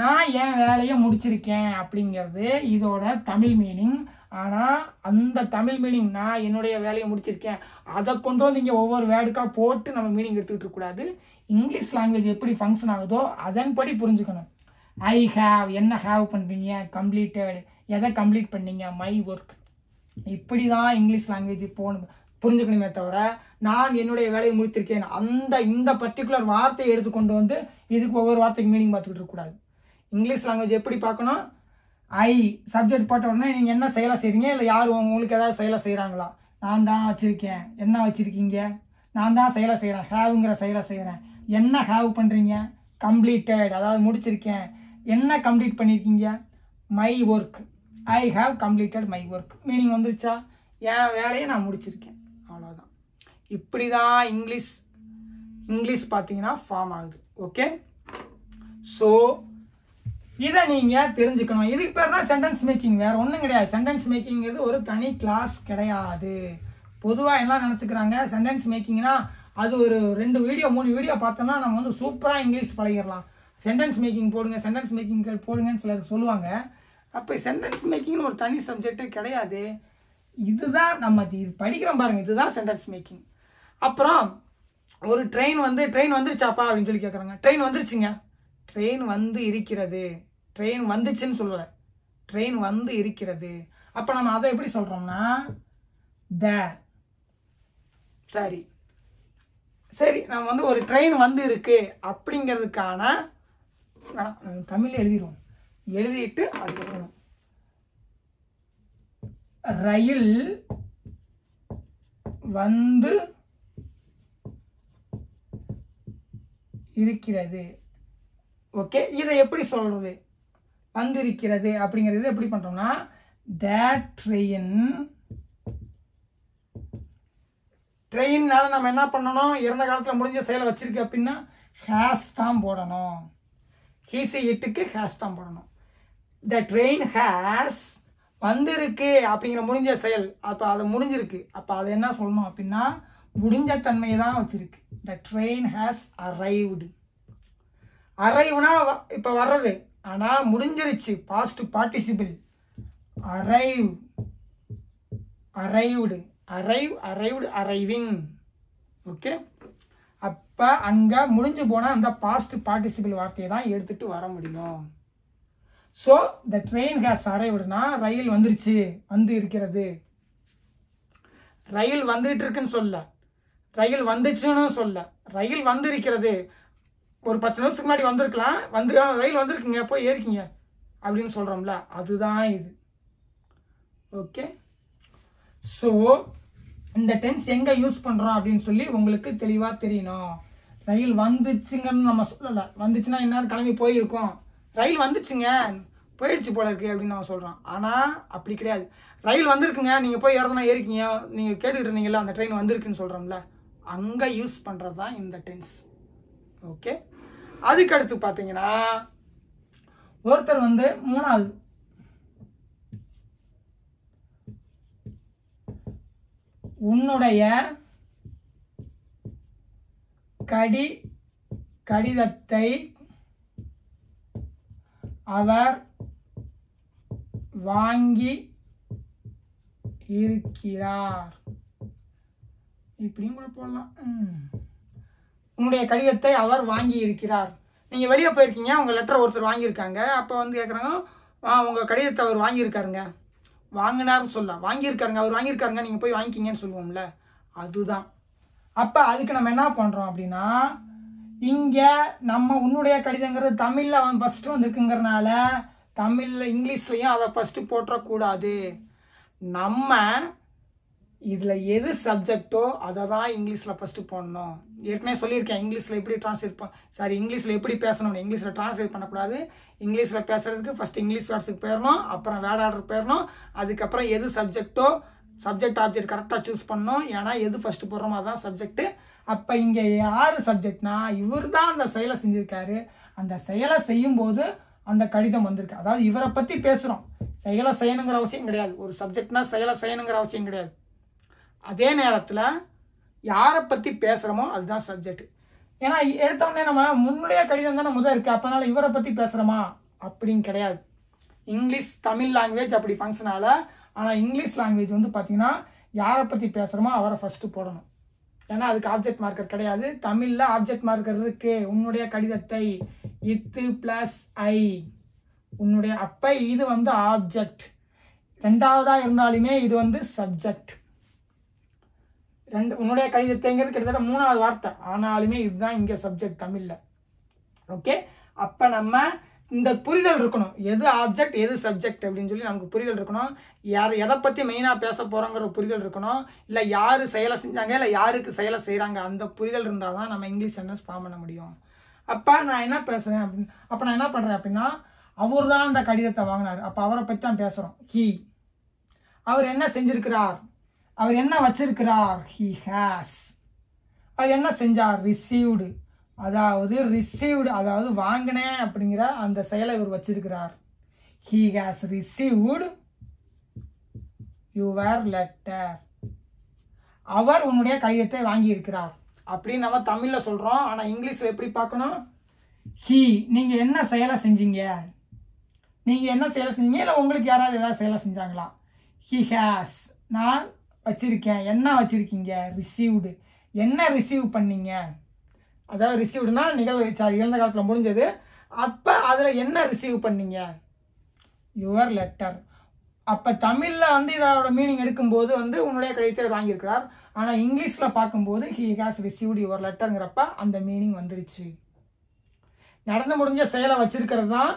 நான் என் வேலையை முடிச்சிருக்கேன் அப்படிங்கிறது இதோட தமிழ் மீனிங். ஆனால் அந்த தமிழ் மீனிங் நான் என்னுடைய வேலையை முடிச்சிருக்கேன் அதை கொண்டு வந்து இங்கே ஒவ்வொரு வேர்டுக்காக போட்டு நம்ம மீனிங் எடுத்துக்கிட்டு இருக்கக்கூடாது. இங்கிலீஷ் லாங்குவேஜ் எப்படி ஃபங்க்ஷன் ஆகுதோ அதன்படி புரிஞ்சுக்கணும். ஐ ஹாவ், என்ன ஹாவ் பண்ணுறீங்க? கம்ப்ளீட்டட், எதை கம்ப்ளீட் பண்ணீங்க? My work. இப்படி தான் இங்கிலீஷ் லாங்குவேஜ் புரிஞ்சுக்கணுமே தவிர நான் என்னுடைய வேலையை முடித்திருக்கேன் இந்த பர்டிகுலர் வார்த்தையை எடுத்து கொண்டு வந்து இதுக்கு ஒவ்வொரு வார்த்தைக்கு மீனிங் பார்த்துக்கிட்டு இருக்கக்கூடாது. இங்கிலீஷ் லாங்குவேஜ் எப்படி பார்க்கணும்? ஐ சப்ஜெக்ட் போட்ட உடனே நீங்கள் என்ன செயலை செய்கிறீங்க, இல்லை யார் உங்களுக்கு ஏதாவது செயலை செய்கிறாங்களா? நான் தான் வச்சுருக்கேன். என்ன வச்சுருக்கீங்க? நான் தான் செயலை செய்கிறேன், ஹேவுங்கிற செயலை செய்கிறேன். என்ன ஹேவ் பண்ணுறீங்க? கம்ப்ளீட்டட், அதாவது முடிச்சிருக்கேன். என்ன கம்ப்ளீட் பண்ணியிருக்கீங்க? My work. I have completed my work. Meaning வந்துருச்சா? என் வேலையை நான் முடிச்சிருக்கேன், அவ்வளோதான். இப்படி தான் இங்கிலீஷ் பார்த்தீங்கன்னா ஃபார்ம் ஆகுது. ஓகே, ஸோ இதை நீங்கள் தெரிஞ்சுக்கணும். இதுக்கு பேர் தான் சென்டென்ஸ் மேக்கிங், வேறு ஒன்றும் கிடையாது. சென்டென்ஸ் மேக்கிங்கிறது ஒரு தனி கிளாஸ் கிடையாது. பொதுவாக எல்லாம் நினச்சிக்கிறாங்க சென்டென்ஸ் மேக்கிங்னா அது ஒரு 2 வீடியோ 3 வீடியோ பார்த்தோம்னா நம்ம வந்து சூப்பராக இங்கிலீஷ் பழகிடலாம். சென்டென்ஸ் மேக்கிங் போடுங்க, சென்டென்ஸ் மேக்கிங் போடுங்கன்னு சிலர் சொல்லுவாங்க. அப்போ சென்டென்ஸ் மேக்கிங்னு ஒரு தனி சப்ஜெக்டே கிடையாது. இதுதான் நம்ம இது படிக்கிறோம் பாருங்கள், இதுதான் சென்டென்ஸ் மேக்கிங். அப்புறம் ஒரு ட்ரெயின் வந்துருச்சாப்பா அப்படின்னு சொல்லி கேட்குறாங்க. ட்ரெயின் வந்துருச்சுங்க. ட்ரெயின் வந்து இருக்கிறது. ட்ரெயின் வந்துச்சுன்னு சொல்லலை, ட்ரெயின் வந்து இருக்கிறது. அப்போ நம்ம அதை எப்படி சொல்கிறோம்னா சரி நம்ம வந்து ஒரு ட்ரெயின் வந்து இருக்கு அப்படிங்கிறதுக்கான தமிழ் எழுதிடுவோம். எழுதிட்டு அதுக்கப்புறம் ரயில் வந்து இருக்கிறது. ஓகே, இதை எப்படி சொல்றது? வந்திருக்கிறது அப்படிங்கிறது எப்படி பண்றோம்னா ட்ரெயின்னால நம்ம என்ன பண்ணணும்? இறந்த காலத்தில் முடிஞ்ச செயலை வச்சிருக்கு அப்படின்னா ஹேஸ் தான் போடணும். ஹீசி இட்டுக்கு ஹேஸ் தான் போடணும். த ட்ரெயின் ஹேஸ் வந்திருக்கு அப்படிங்கிற முடிஞ்ச செயல், அப்போ அது முடிஞ்சிருக்கு. அப்போ அது என்ன சொல்லணும் அப்படின்னா முடிஞ்ச தன்மையை தான் வச்சிருக்கு. The train has arrived. அரைவ்னா இப்போ வர்றது, ஆனால் முடிஞ்சிருச்சு, past participle. Arrived, arriving. Okay, அப்போ அங்கே முடிஞ்சு போனால் அந்த பாஸ்ட் பார்ட்டிசிபிள் வார்த்தையை தான் எடுத்துகிட்டு வர முடியும். ஸோ த ட்ரெயின் ஹேஸ் அரைவ்டுனா ரயில் வந்துருச்சு, வந்து இருக்கிறது. ரயில் வந்துட்டு இருக்குன்னு சொல்ல, ரயில் வந்துச்சுன்னு சொல்ல, ரயில் வந்து இருக்கிறது. ஒரு 10 நிமிஷத்துக்கு முன்னாடி வந்திருக்கலாம், ரயில் வந்திருக்குங்க, போய் ஏறிக்கிங்க அப்படின்னு சொல்கிறோம்ல, அதுதான் இது. ஓகே, ஸோ இந்த டென்ஸ் எங்கே யூஸ் பண்ணுறோம் அப்படின்னு சொல்லி உங்களுக்கு தெளிவாக தெரியணும். ரயில் வந்துச்சுங்கன்னு நம்ம சொல்லலை. வந்துச்சுன்னா இந்நேரம் கிளம்பி போயிருக்கோம். ரயில் வந்துச்சுங்க, போயிடுச்சு போல இருக்கு அப்படின்னு நம்ம சொல்கிறோம். ஆனால் அப்படி கிடையாது. ரயில் வந்திருக்குங்க, நீங்கள் போய் ஏறதுனா ஏறிக்கிங்க, நீங்கள் கேட்டுக்கிட்டு இருந்தீங்கல்ல அந்த ட்ரெயின் வந்திருக்குன்னு சொல்கிறோம்ல, அங்கே யூஸ் பண்ணுறது தான் இந்த டென்ஸ். ஓகே, அதுக்கடுத்து பார்த்தீங்கன்னா ஒருத்தர் வந்து 3வது உன்னுடைய கடிதத்தை அவர் வாங்கி இருக்கிறார். இப்படியும் கூட போடலாம். உன்னுடைய கடிதத்தை அவர் வாங்கி இருக்கிறார். நீங்கள் வெளியே போயிருக்கீங்க, உங்கள் லெட்டரை ஒருத்தர் வாங்கியிருக்காங்க. அப்போ வந்து கேட்குறாங்க, உங்கள் கடிதத்தை அவர் வாங்கியிருக்காருங்க. வாங்கினார்னு சொல்ல, வாங்கியிருக்காருங்க, அவர் வாங்கியிருக்காருங்க, நீங்கள் போய் வாங்கிக்கிங்கன்னு சொல்லுவோம்ல, அதுதான். அப்போ அதுக்கு நம்ம என்ன பண்ணுறோம் அப்படின்னா, இங்கே நம்ம உன்னுடைய கடிதங்கிறது தமிழில் ஃபஸ்ட்டு வந்துருக்குங்கிறனால தமிழில் இங்கிலீஷ்லையும் அதை ஃபஸ்ட்டு போட்டுறக்கூடாது. நம்ம இதில் எது சப்ஜெக்டோ அதை தான் இங்கிலீஷில் ஃபஸ்ட்டு போடணும். ஏற்கனவே சொல்லியிருக்கேன் இங்கிலீஷில் எப்படி இங்கிலீஷில் எப்படி பேசணும்னு. இங்கிலீஷில் ட்ரான்ஸ்லேட் பண்ணக்கூடாது. இங்கிலீஷில் பேசுகிறதுக்கு ஃபஸ்ட்டு இங்கிலீஷ் வேர்ட்ஸுக்கு போயிடணும், அப்புறம் வேர்ட் ஆர்டர் போயிடணும், அதுக்கப்புறம் எது சப்ஜெக்டோ சப்ஜெக்ட் ஆப்ஜெக்ட் கரெக்டாக சூஸ் பண்ணணும். ஏன்னா எது ஃபஸ்ட்டு போடுறோமோ அதுதான் சப்ஜெக்ட்டு. அப்போ இங்கே யார் சப்ஜெக்ட்னா இவர் தான் அந்த செயலை செஞ்சுருக்காரு. அந்த செயலை செய்யும்போது அந்த கடிதம் வந்திருக்கு. அதாவது இவரை பற்றி பேசுகிறோம். செயலை செய்யணுங்கிற அவசியம் கிடையாது. ஒரு சப்ஜெக்ட்னா செயலை செய்யணுங்கிற அவசியம் கிடையாது. அதே நேரத்தில் யாரை பற்றி பேசுகிறோமோ அதுதான் சப்ஜெக்ட். ஏன்னா எடுத்தோடனே நம்ம முன்னுடைய கடிதம் தானே முதல் இருக்குது. அப்போனால இவரை பற்றி பேசுகிறோமா அப்படின்னு கிடையாது. இங்கிலீஷ் தமிழ் லாங்குவேஜ் அப்படி ஃபங்க்ஷனால. ஆனால் இங்கிலீஷ் லாங்குவேஜ் வந்து பார்த்திங்கன்னா யாரை பற்றி பேசுகிறோமோ அவரை ஃபஸ்ட்டு போடணும். ஏன்னா அதுக்கு ஆப்ஜெக்ட் மார்க்கர் கிடையாது. தமிழில் ஆப்ஜெக்ட் மார்க்கர் இருக்குது. உன்னுடைய கடிதத்தை இத்து ப்ளஸ் ஐ உன்னுடைய அப்போ இது வந்து ஆப்ஜெக்ட். ரெண்டாவதாக இருந்தாலுமே இது வந்து சப்ஜெக்ட். உன்னுடைய கடிதத்தைங்கிறது கிட்டத்தட்ட மூணாவது வார்த்தை. ஆனாலுமே இதுதான் இங்கே சப்ஜெக்ட் தமிழில். ஓகே, அப்போ நம்ம இந்த புரிதல் இருக்கணும். எது ஆப்ஜெக்ட் எது சப்ஜெக்ட் அப்படின்னு சொல்லி நமக்கு புரிதல் இருக்கணும். எதை பற்றி மெயினாக பேச போகிறோங்கிற புரிதல் இருக்கணும். இல்லை யார் செயலை செஞ்சாங்க இல்லை யாருக்கு செயலை செய்கிறாங்க அந்த புரிதல் இருந்தால் தான் நம்ம இங்கிலீஷ் சென்டென்ஸ் ஃபார்ம் பண்ண முடியும். அப்போ நான் என்ன பேசுகிறேன் அப்படின்னு அப்போ நான் என்ன பண்ணுறேன் அப்படின்னா அவர் தான் அந்த கடிதத்தை வாங்கினார். அப்போ அவரை பற்றி தான் பேசுகிறோம். அவர் என்ன செஞ்சிருக்கிறார், அவர் என்ன வச்சிருக்கிறார், ஹி ஹேஸ். அவர் என்ன செஞ்சார், ரிசீவ்டு. அதாவது ரிசீவ்டு அதாவது வாங்கினேன் அப்படிங்கிற அந்த செயலை இவர் வச்சிருக்கிறார். He has received your letter. அவர் உன்னுடைய கடிதத்தை வாங்கியிருக்கிறார் அப்படின்னு நம்ம தமிழில் சொல்கிறோம். ஆனால் இங்கிலீஷில் எப்படி பார்க்கணும், ஹி நீங்கள் என்ன செயலை செஞ்சீங்க, நீங்கள் என்ன செயலை செஞ்சீங்க இல்லை உங்களுக்கு யாராவது ஏதாவது செயலை செஞ்சாங்களா. ஹி ஹேஸ் நான் வச்சுருக்கேன். என்ன வச்சுருக்கீங்க, ரிசீவ்டு என்ன ரிசீவ் பண்ணீங்க. அதாவது ரிசீவ்டுனா இழந்த காலத்தில் முடிஞ்சது. அப்போ அதில் என்ன ரிசீவ் பண்ணீங்க, யுவர் லெட்டர். அப்போ தமிழில் வந்து இதோட மீனிங் எடுக்கும்போது வந்து உன்னுடைய கடிதத்தை வாங்கியிருக்கிறார். ஆனால் இங்கிலீஷில் பார்க்கும்போது ஹி ஹேஸ் ரிசீவ்டு யுவர் லெட்டருங்கிறப்ப அந்த மீனிங் வந்துருச்சு. நடந்து முடிஞ்ச செயலை வச்சிருக்கிறது தான்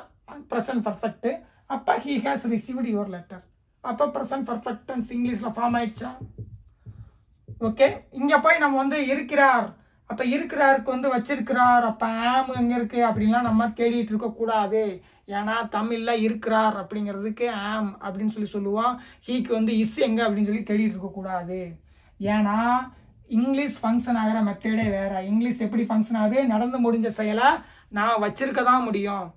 ப்ரெசன்ட் பர்ஃபெக்ட். அப்போ he has received your letter. அப்போ ப்ரெசன்ட் பர்ஃபெக்ட் இங்கிலீஷில் ஃபார்ம் ஆயிடுச்சா. ஓகே, இங்கே போய் நம்ம வந்து இருக்கிறார், அப்போ இருக்கிறாருக்கு வந்து வச்சிருக்கிறார், அப்போ ஆம் எங்கே இருக்குது அப்படின்லாம் நம்ம தேடிட்டு இருக்கக்கூடாது. ஏன்னா தமிழில் இருக்கிறார் அப்படிங்கிறதுக்கு ஆம் அப்படின்னு சொல்லுவோம். ஹீக்கு வந்து இஸ் எங்கே அப்படின்னு சொல்லி தேடிட்டு இருக்கக்கூடாது. ஏன்னா இங்கிலீஷ் ஃபங்க்ஷன் ஆகிற மெத்தடே வேறு. இங்கிலீஷ் எப்படி ஃபங்க்ஷன் ஆகுது, நடந்து முடிஞ்ச செயலை நான் வச்சிருக்க தான் முடியும்.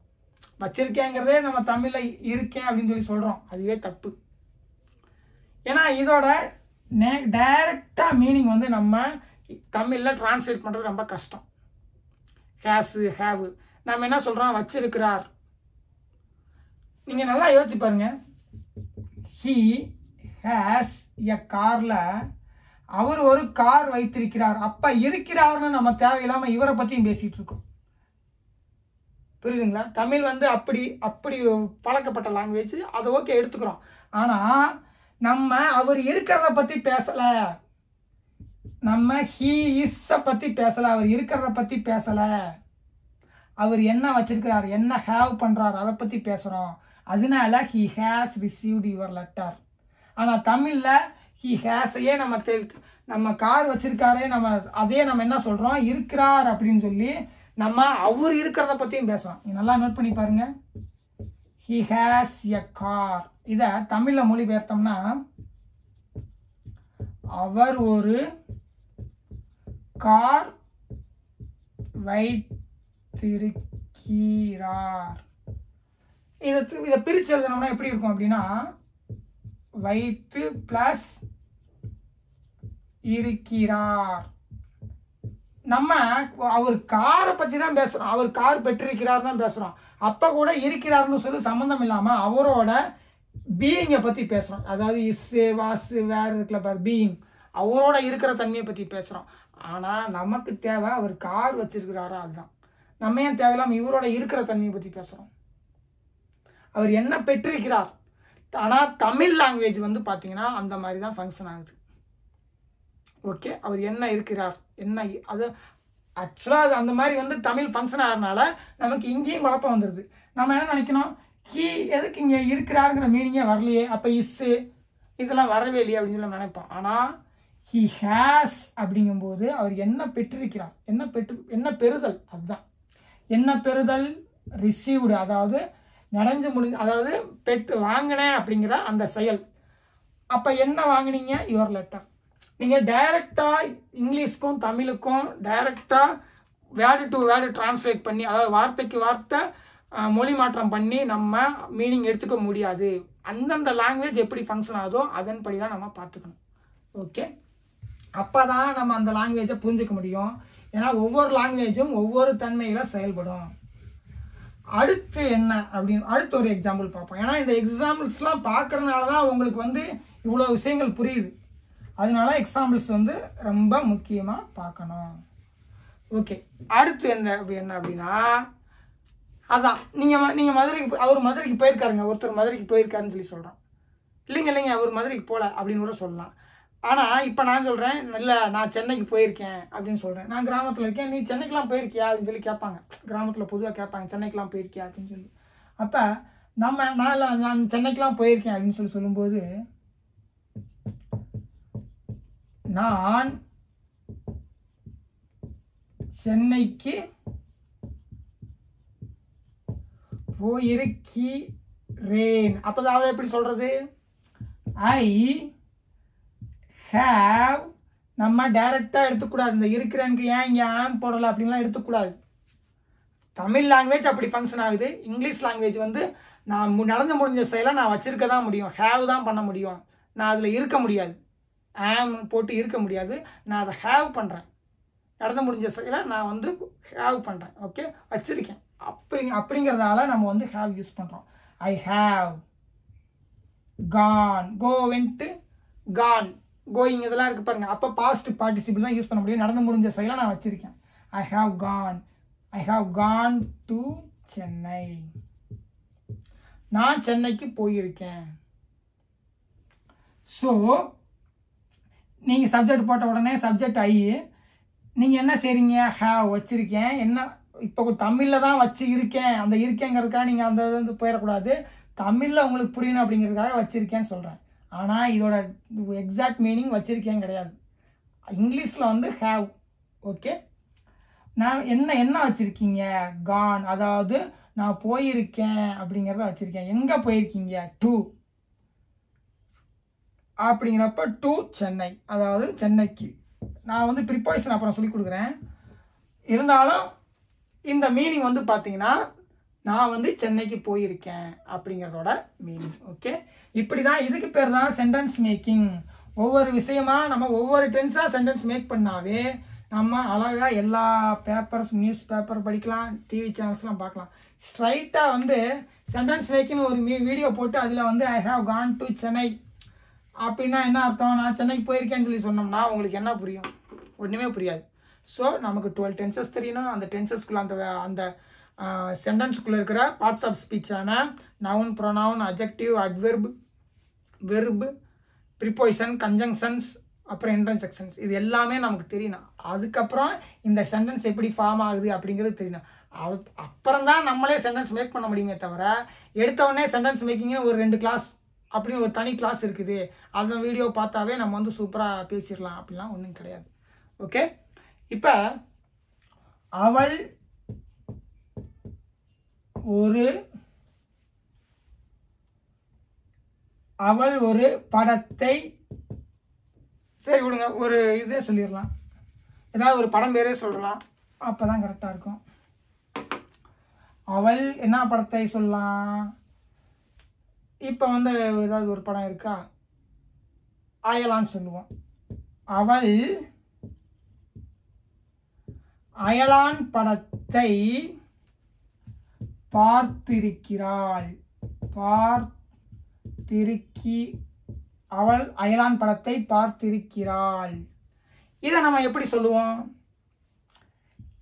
வச்சிருக்கேங்கிறதே நம்ம தமிழில் இருக்கேன் அப்படின்னு சொல்லி சொல்கிறோம். அதுவே தப்பு. ஏன்னா இதோட டைரக்டாக மீனிங் வந்து நம்ம தமிழில் டிரான்ஸ்லேட் பண்ணுறது ரொம்ப கஷ்டம். ஹேஸு ஹேவு நம்ம என்ன சொல்கிறோம், வச்சிருக்கிறார். நீங்கள் நல்லா யோசிச்சு பாருங்க. ஹீ ஹேஸ் எ காரில் அவர் ஒரு கார் வைத்திருக்கிறார். அப்போ இருக்கிறார்னு நம்ம தேவையில்லாமல் இவரை பற்றியும் பேசிகிட்டு இருக்கோம். புரியுதுங்களா. தமிழ் வந்து அப்படி பழக்கப்பட்ட லாங்குவேஜ். அதை ஓகே எடுத்துக்கிறோம். ஆனால் நம்ம அவர் இருக்கிறத பற்றி பேசலை. நம்ம ஹீ இஸ்ஸை பற்றி பேசலை, அவர் இருக்கிறத பற்றி பேசலை. அவர் என்ன வச்சிருக்கிறார், என்ன ஹேவ் பண்ணுறார் அதை பற்றி பேசுகிறோம். அதனால he has received your letter. ஆனால் தமிழில் ஹி ஹேஸையே நம்ம கார் வச்சிருக்காரே அதையே நம்ம என்ன சொல்கிறோம், இருக்கிறார் அப்படின்னு சொல்லி நம்ம அவர் இருக்கிறத பற்றியும் பேசுகிறோம். நல்லா நோட் பண்ணி பாருங்க. He has a car. இதை தமிழில் மொழிபெயர்த்தோம்னா அவர் ஒரு கார் வைத்திருக்கிறார். இதை பிரித்து எழுதணும்னா எப்படி இருக்கும் அப்படின்னா வைத்து பிளஸ் இருக்கிறார். நம்ம அவர் காரை பற்றி தான் பேசுகிறோம். அவர் கார் பெற்றிருக்கிறார் தான் பேசுகிறோம். அப்போ கூட இருக்கிறார்னு சொல்லி சம்மந்தம் இல்லாமல் அவரோட பீயிங்கை பற்றி பேசுகிறோம். அதாவது இஸ்ஸு வாசு வேறு இருக்கல பார் பீயிங், அவரோட இருக்கிற தன்மையை பற்றி பேசுகிறோம். ஆனால் நமக்கு தேவை அவர் கார் வச்சிருக்கிறாரா, அதுதான். நம்ம ஏன் தேவையில்லாமல் இவரோட இருக்கிற தன்மையை பற்றி பேசுகிறோம். அவர் என்ன பெற்றிருக்கிறார். ஆனால் தமிழ் லாங்குவேஜ் வந்து பார்த்தீங்கன்னா அந்த மாதிரி தான் ஃபங்க்ஷன் ஆகுது. ஓகே, அவர் என்ன இருக்கிறார் என்ன அது ஆக்சுவலாக அந்த மாதிரி வந்து தமிழ் ஃபங்க்ஷன் ஆகிறதுனால நமக்கு இங்கேயும் குழப்பம் வந்துடுது. நம்ம என்ன நினைக்கணும், ஹீ எதுக்கு இங்கே இருக்கிறாருங்கிற மீனிங்கே வரலையே, அப்போ இஸ்ஸு இதெல்லாம் வரவே இல்லையே அப்படின்னு சொல்லி நினைப்போம். ஆனால் ஹி ஹேஸ் அப்படிங்கும்போது அவர் என்ன பெற்றிருக்கிறார், என்ன பெறுதல், அதுதான் என்ன பெறுதல், ரிசீவ்டு அதாவது அதாவது வாங்கினேன் அப்படிங்கிற அந்த செயல். அப்போ என்ன வாங்கினீங்க? Your letter. நீங்கள் டைரெக்டாக இங்கிலீஷ்க்கும் தமிழுக்கும் டைரெக்டாக வேர்டு டு வேர்டு டிரான்ஸ்லேட் பண்ணி, அதாவது வார்த்தைக்கு வார்த்தை மொழி மாற்றம் பண்ணி நம்ம மீனிங் எடுத்துக்க முடியாது. அந்தந்த லாங்குவேஜ் எப்படி ஃபங்க்ஷன் ஆகுதோ அதன்படி தான் நம்ம பார்த்துக்கணும். ஓகே, அப்போ தான் நம்ம அந்த லாங்குவேஜை புரிஞ்சுக்க முடியும். ஏன்னா ஒவ்வொரு லாங்குவேஜும் ஒவ்வொரு தன்மையில் செயல்படும். அடுத்து என்ன அப்படின்னு அடுத்து ஒரு எக்ஸாம்பிள் பார்ப்போம். ஏன்னா இந்த எக்ஸாம்பிள்ஸ்லாம் பார்க்கறதுனால தான் உங்களுக்கு வந்து இவ்வளோ விஷயங்கள் புரியுது. அதனால எக்ஸாம்பிள்ஸ் வந்து ரொம்ப முக்கியமாக பார்க்கணும். ஓகே, அடுத்து என்ன அப்படின்னா அதான் நீங்கள் மதுரைக்கு அவர் மதுரைக்கு போயிருக்காருங்க, ஒருத்தர் மதுரைக்கு போயிருக்காருன்னு சொல்லி சொல்கிறோம். இல்லைங்க அவர் மதுரைக்கு போகல அப்படின்னு கூட சொல்லலாம். ஆனால் இப்போ நான் சொல்கிறேன், இல்லை நான் சென்னைக்கு போயிருக்கேன் அப்படின்னு சொல்கிறேன். நான் கிராமத்தில் இருக்கேன், நீ சென்னைக்கெலாம் போயிருக்கியா அப்படின்னு சொல்லி கேட்பாங்க. கிராமத்தில் பொதுவாக கேட்பாங்க, சென்னைக்கெலாம் போயிருக்கியா அப்படின்னு சொல்லி. அப்போ நான் சென்னைக்கெலாம் போயிருக்கேன் அப்படின்னு சொல்லி சொல்லும்போது, நான் சென்னைக்கு போயிருக்கிறேன். அப்போ அதை எப்படி சொல்கிறது? I have. நம்ம டைரெக்டாக எடுத்துக்கூடாது. இந்த இருக்கிறேனுக்கு ஏன் இங்கே ஆம் போடலை அப்படின்லாம் எடுத்துக்கூடாது. தமிழ் லாங்குவேஜ் அப்படி ஃபங்க்ஷன் ஆகுது. இங்கிலீஷ் லாங்குவேஜ் வந்து நான் நடந்து முடிஞ்ச செயலை நான் வச்சுருக்க தான் முடியும், ஹேவ் தான் பண்ண முடியும். நான் அதில் இருக்க முடியாது, ஆம் போட்டு இருக்க முடியாது. நான் அதை ஹேவ் பண்ணுறேன். நடந்து முடிஞ்ச செயலை நான் வந்து ஹேவ் பண்ணுறேன். ஓகே, வச்சுருக்கேன். அப்படிங்கிறதால நம்ம வந்து ஹேவ் யூஸ் பண்ணுறோம். I have gone. Go went gone, going இதெல்லாம் இருக்குது பாருங்கள். அப்போ பாஸ்ட் பார்ட்டிசிபிள் தான் யூஸ் பண்ண முடியும். நடந்து முடிஞ்ச செயலை நான் வச்சுருக்கேன். I have Khan to Chennai. நான் சென்னைக்கு போயிருக்கேன். ஸோ நீங்கள் சப்ஜெக்ட் போட்ட உடனே சப்ஜெக்ட் ஐ, நீங்கள் என்ன செய்றீங்க? ஹேவ் வச்சுருக்கேன். என்ன இப்போ தமிழில் தான் வச்சு இருக்கேன், அந்த இருக்கேங்கிறதுக்காக நீங்கள் அந்த வந்து போயிடக்கூடாது. தமிழில் உங்களுக்கு புரியணும் அப்படிங்கிறதுக்காக வச்சுருக்கேன்னு சொல்கிறேன். ஆனால் இதோட எக்ஸாக்ட் மீனிங் வச்சுருக்கேன் கிடையாது. இங்கிலீஷில் வந்து ஹேவ். ஓகே, நான் என்ன வச்சுருக்கீங்க? கான், அதாவது நான் போயிருக்கேன் அப்படிங்கிறத வச்சுருக்கேன். எங்கே போயிருக்கீங்க? டு அப்படிங்கிறப்ப டு சென்னை, அதாவது சென்னைக்கு. நான் வந்து ப்ரிப்போசிஷன் அப்புறம் சொல்லி கொடுக்குறேன். இருந்தாலும் இந்த மீனிங் வந்து பார்த்தீங்கன்னா நான் வந்து சென்னைக்கு போயிருக்கேன் அப்படிங்கிறதோட மீனிங். ஓகே, இப்படி தான் இதுக்கு பேர் தான் சென்டென்ஸ் மேக்கிங். ஒவ்வொரு விஷயமா நம்ம ஒவ்வொரு டென்ஸாக சென்டென்ஸ் மேக் பண்ணாவே நம்ம அழகாக எல்லா பேப்பர்ஸ், நியூஸ் பேப்பர் படிக்கலாம், டிவி சேனல்ஸ்லாம் பார்க்கலாம். ஸ்ட்ரைட்டாக வந்து சென்டென்ஸ் மேக்கிங் ஒரு வீடியோ போட்டு அதில் வந்து I have Khan to Chennai அப்படின்னா என்ன அர்த்தம்? நான் சென்னைக்கு போயிருக்கேன்னு சொல்லி சொன்னோம்னா உங்களுக்கு என்ன புரியும்? ஒன்றுமே புரியாது. ஸோ நமக்கு 12 டென்சஸ் தெரியணும். அந்த டென்சஸ்க்குள்ளே அந்த சென்டென்ஸ்குள்ளே இருக்கிற பார்ட்ஸ் ஆஃப் ஸ்பீச்சான noun, pronoun, adjective, adverb, verb, preposition, conjunctions, அப்புறம் இன்டர்ஜெக்ஷன்ஸ், இது எல்லாமே நமக்கு தெரியணும். அதுக்கப்புறம் இந்த சென்டென்ஸ் எப்படி ஃபார்ம் ஆகுது அப்படிங்கிறது தெரியணும். அப்புறம் தான் நம்மளே சென்டென்ஸ் மேக் பண்ண முடியுமே தவிர, எடுத்தவொடனே சென்டென்ஸ் மேக்கிங்னு ஒரு 2 கிளாஸ் அப்படின்னு ஒரு தனி கிளாஸ் இருக்குது, அந்த வீடியோ பார்த்தாவே நம்ம வந்து சூப்பராக பேசிடலாம் அப்படிலாம் ஒன்றும் கிடையாது. ஓகே, இப்போ அவள் ஒரு படத்தை, சரி விடுங்க, ஒரு இதே சொல்லிடலாம், ஏதாவது ஒரு படம் பேரே சொல்லலாம், அப்போ தான் கரெக்டாக இருக்கும். அவள் என்ன படத்தை சொல்லலாம்? இப்போ வந்து ஏதாவது ஒரு படம் இருக்கா? அயலான்னு சொல்லுவோம். அவள் அயலான் படத்தை பார்த்திருக்கிறாள். அவள் அயலான் படத்தை பார்த்திருக்கிறாள். இதை நம்ம எப்படி சொல்லுவோம்?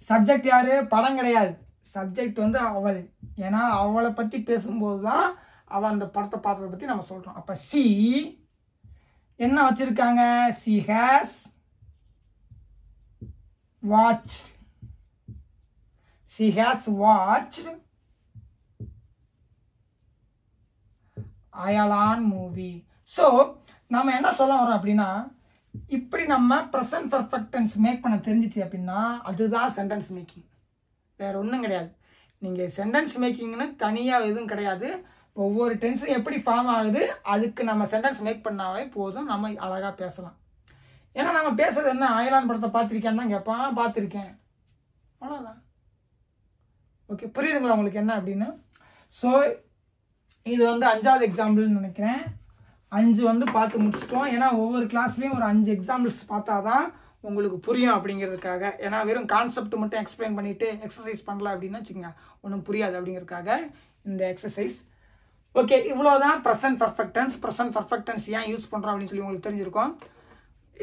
சப்ஜெக்ட் யாரு? படம் கிடையாது. சப்ஜெக்ட் வந்து அவள். ஏன்னா அவளை பற்றி பேசும்போது தான் அவள் அந்த படத்தை பார்த்ததை பற்றி நம்ம சொல்கிறோம். அப்போ சி என்ன வச்சுருக்காங்க? C has watched. She has watched Ayalaan movie. So நம்ம என்ன சொல்ல வரோம் அப்படின்னா, இப்படி நம்ம ப்ரெசன்ட் பர்ஃபெக்ட் டென்ஸ் மேக் பண்ண தெரிஞ்சிச்சு அப்படின்னா அதுதான் சென்டென்ஸ் மேக்கிங், வேறு ஒன்றும் கிடையாது. நீங்கள் சென்டென்ஸ் மேக்கிங்னு தனியாக எதுவும் கிடையாது. ஒவ்வொரு டென்ஸும் எப்படி ஃபார்ம் ஆகுது அதுக்கு நம்ம சென்டென்ஸ் மேக் பண்ணாவே போதும், நம்ம அழகாக பேசலாம். ஏன்னா நம்ம பேசுறது என்ன, அயலான் படத்தை பார்த்துருக்கேன்னு தான் கேட்பான், பார்த்துருக்கேன், அவ்வளோதான். ஓகே, புரியுதுங்களா உங்களுக்கு என்ன அப்படின்னு? ஸோ இது வந்து 5வது எக்ஸாம்பிள்னு நினைக்கிறேன். 5 வந்து பார்த்து முடிச்சிட்டோம். ஏன்னா ஒவ்வொரு கிளாஸ்லேயும் ஒரு 5 எக்ஸாம்பிள்ஸ் பார்த்தா தான் உங்களுக்கு புரியும் அப்படிங்கிறதுக்காக. ஏன்னா வெறும் கான்செப்ட் மட்டும் எக்ஸ்பிளைன் பண்ணிவிட்டு எக்ஸசைஸ் பண்ணல அப்படின்னு வச்சுக்கோங்க, ஒன்றும் புரியாது. அப்படிங்கிறதுக்காக இந்த எக்ஸசைஸ். ஓகே, இவ்வளோதான் present perfect tense. Present perfect tense ஏன் யூஸ் பண்ணுறோம் அப்படின்னு சொல்லி உங்களுக்கு தெரிஞ்சிருக்கும்.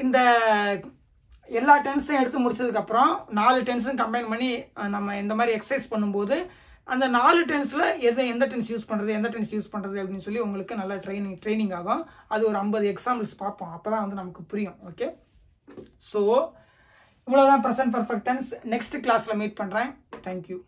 இந்த எல்லா டென்ஸும் எடுத்து முடிச்சதுக்கப்புறம் 4 டென்ஸும் கம்பைன் பண்ணி நம்ம இந்த மாதிரி எக்ஸசைஸ் பண்ணும்போது அந்த 4 டென்ஸில் எந்த டென்ஸ் யூஸ் பண்ணுறது, எந்த டென்ஸ் யூஸ் பண்ணுறது அப்படின்னு சொல்லி உங்களுக்கு நல்லா ட்ரைனிங் ஆகும். அது ஒரு 50 எக்ஸாம்பிள்ஸ் பார்ப்போம், அப்போ தான் வந்து நமக்கு புரியும். ஓகே, ஸோ இவ்வளோதான் ப்ரெசன்ட் பர்ஃபெக்ட் டென்ஸ். நெக்ஸ்ட் கிளாஸில் மீட் பண்ணுறேன். தேங்க்யூ.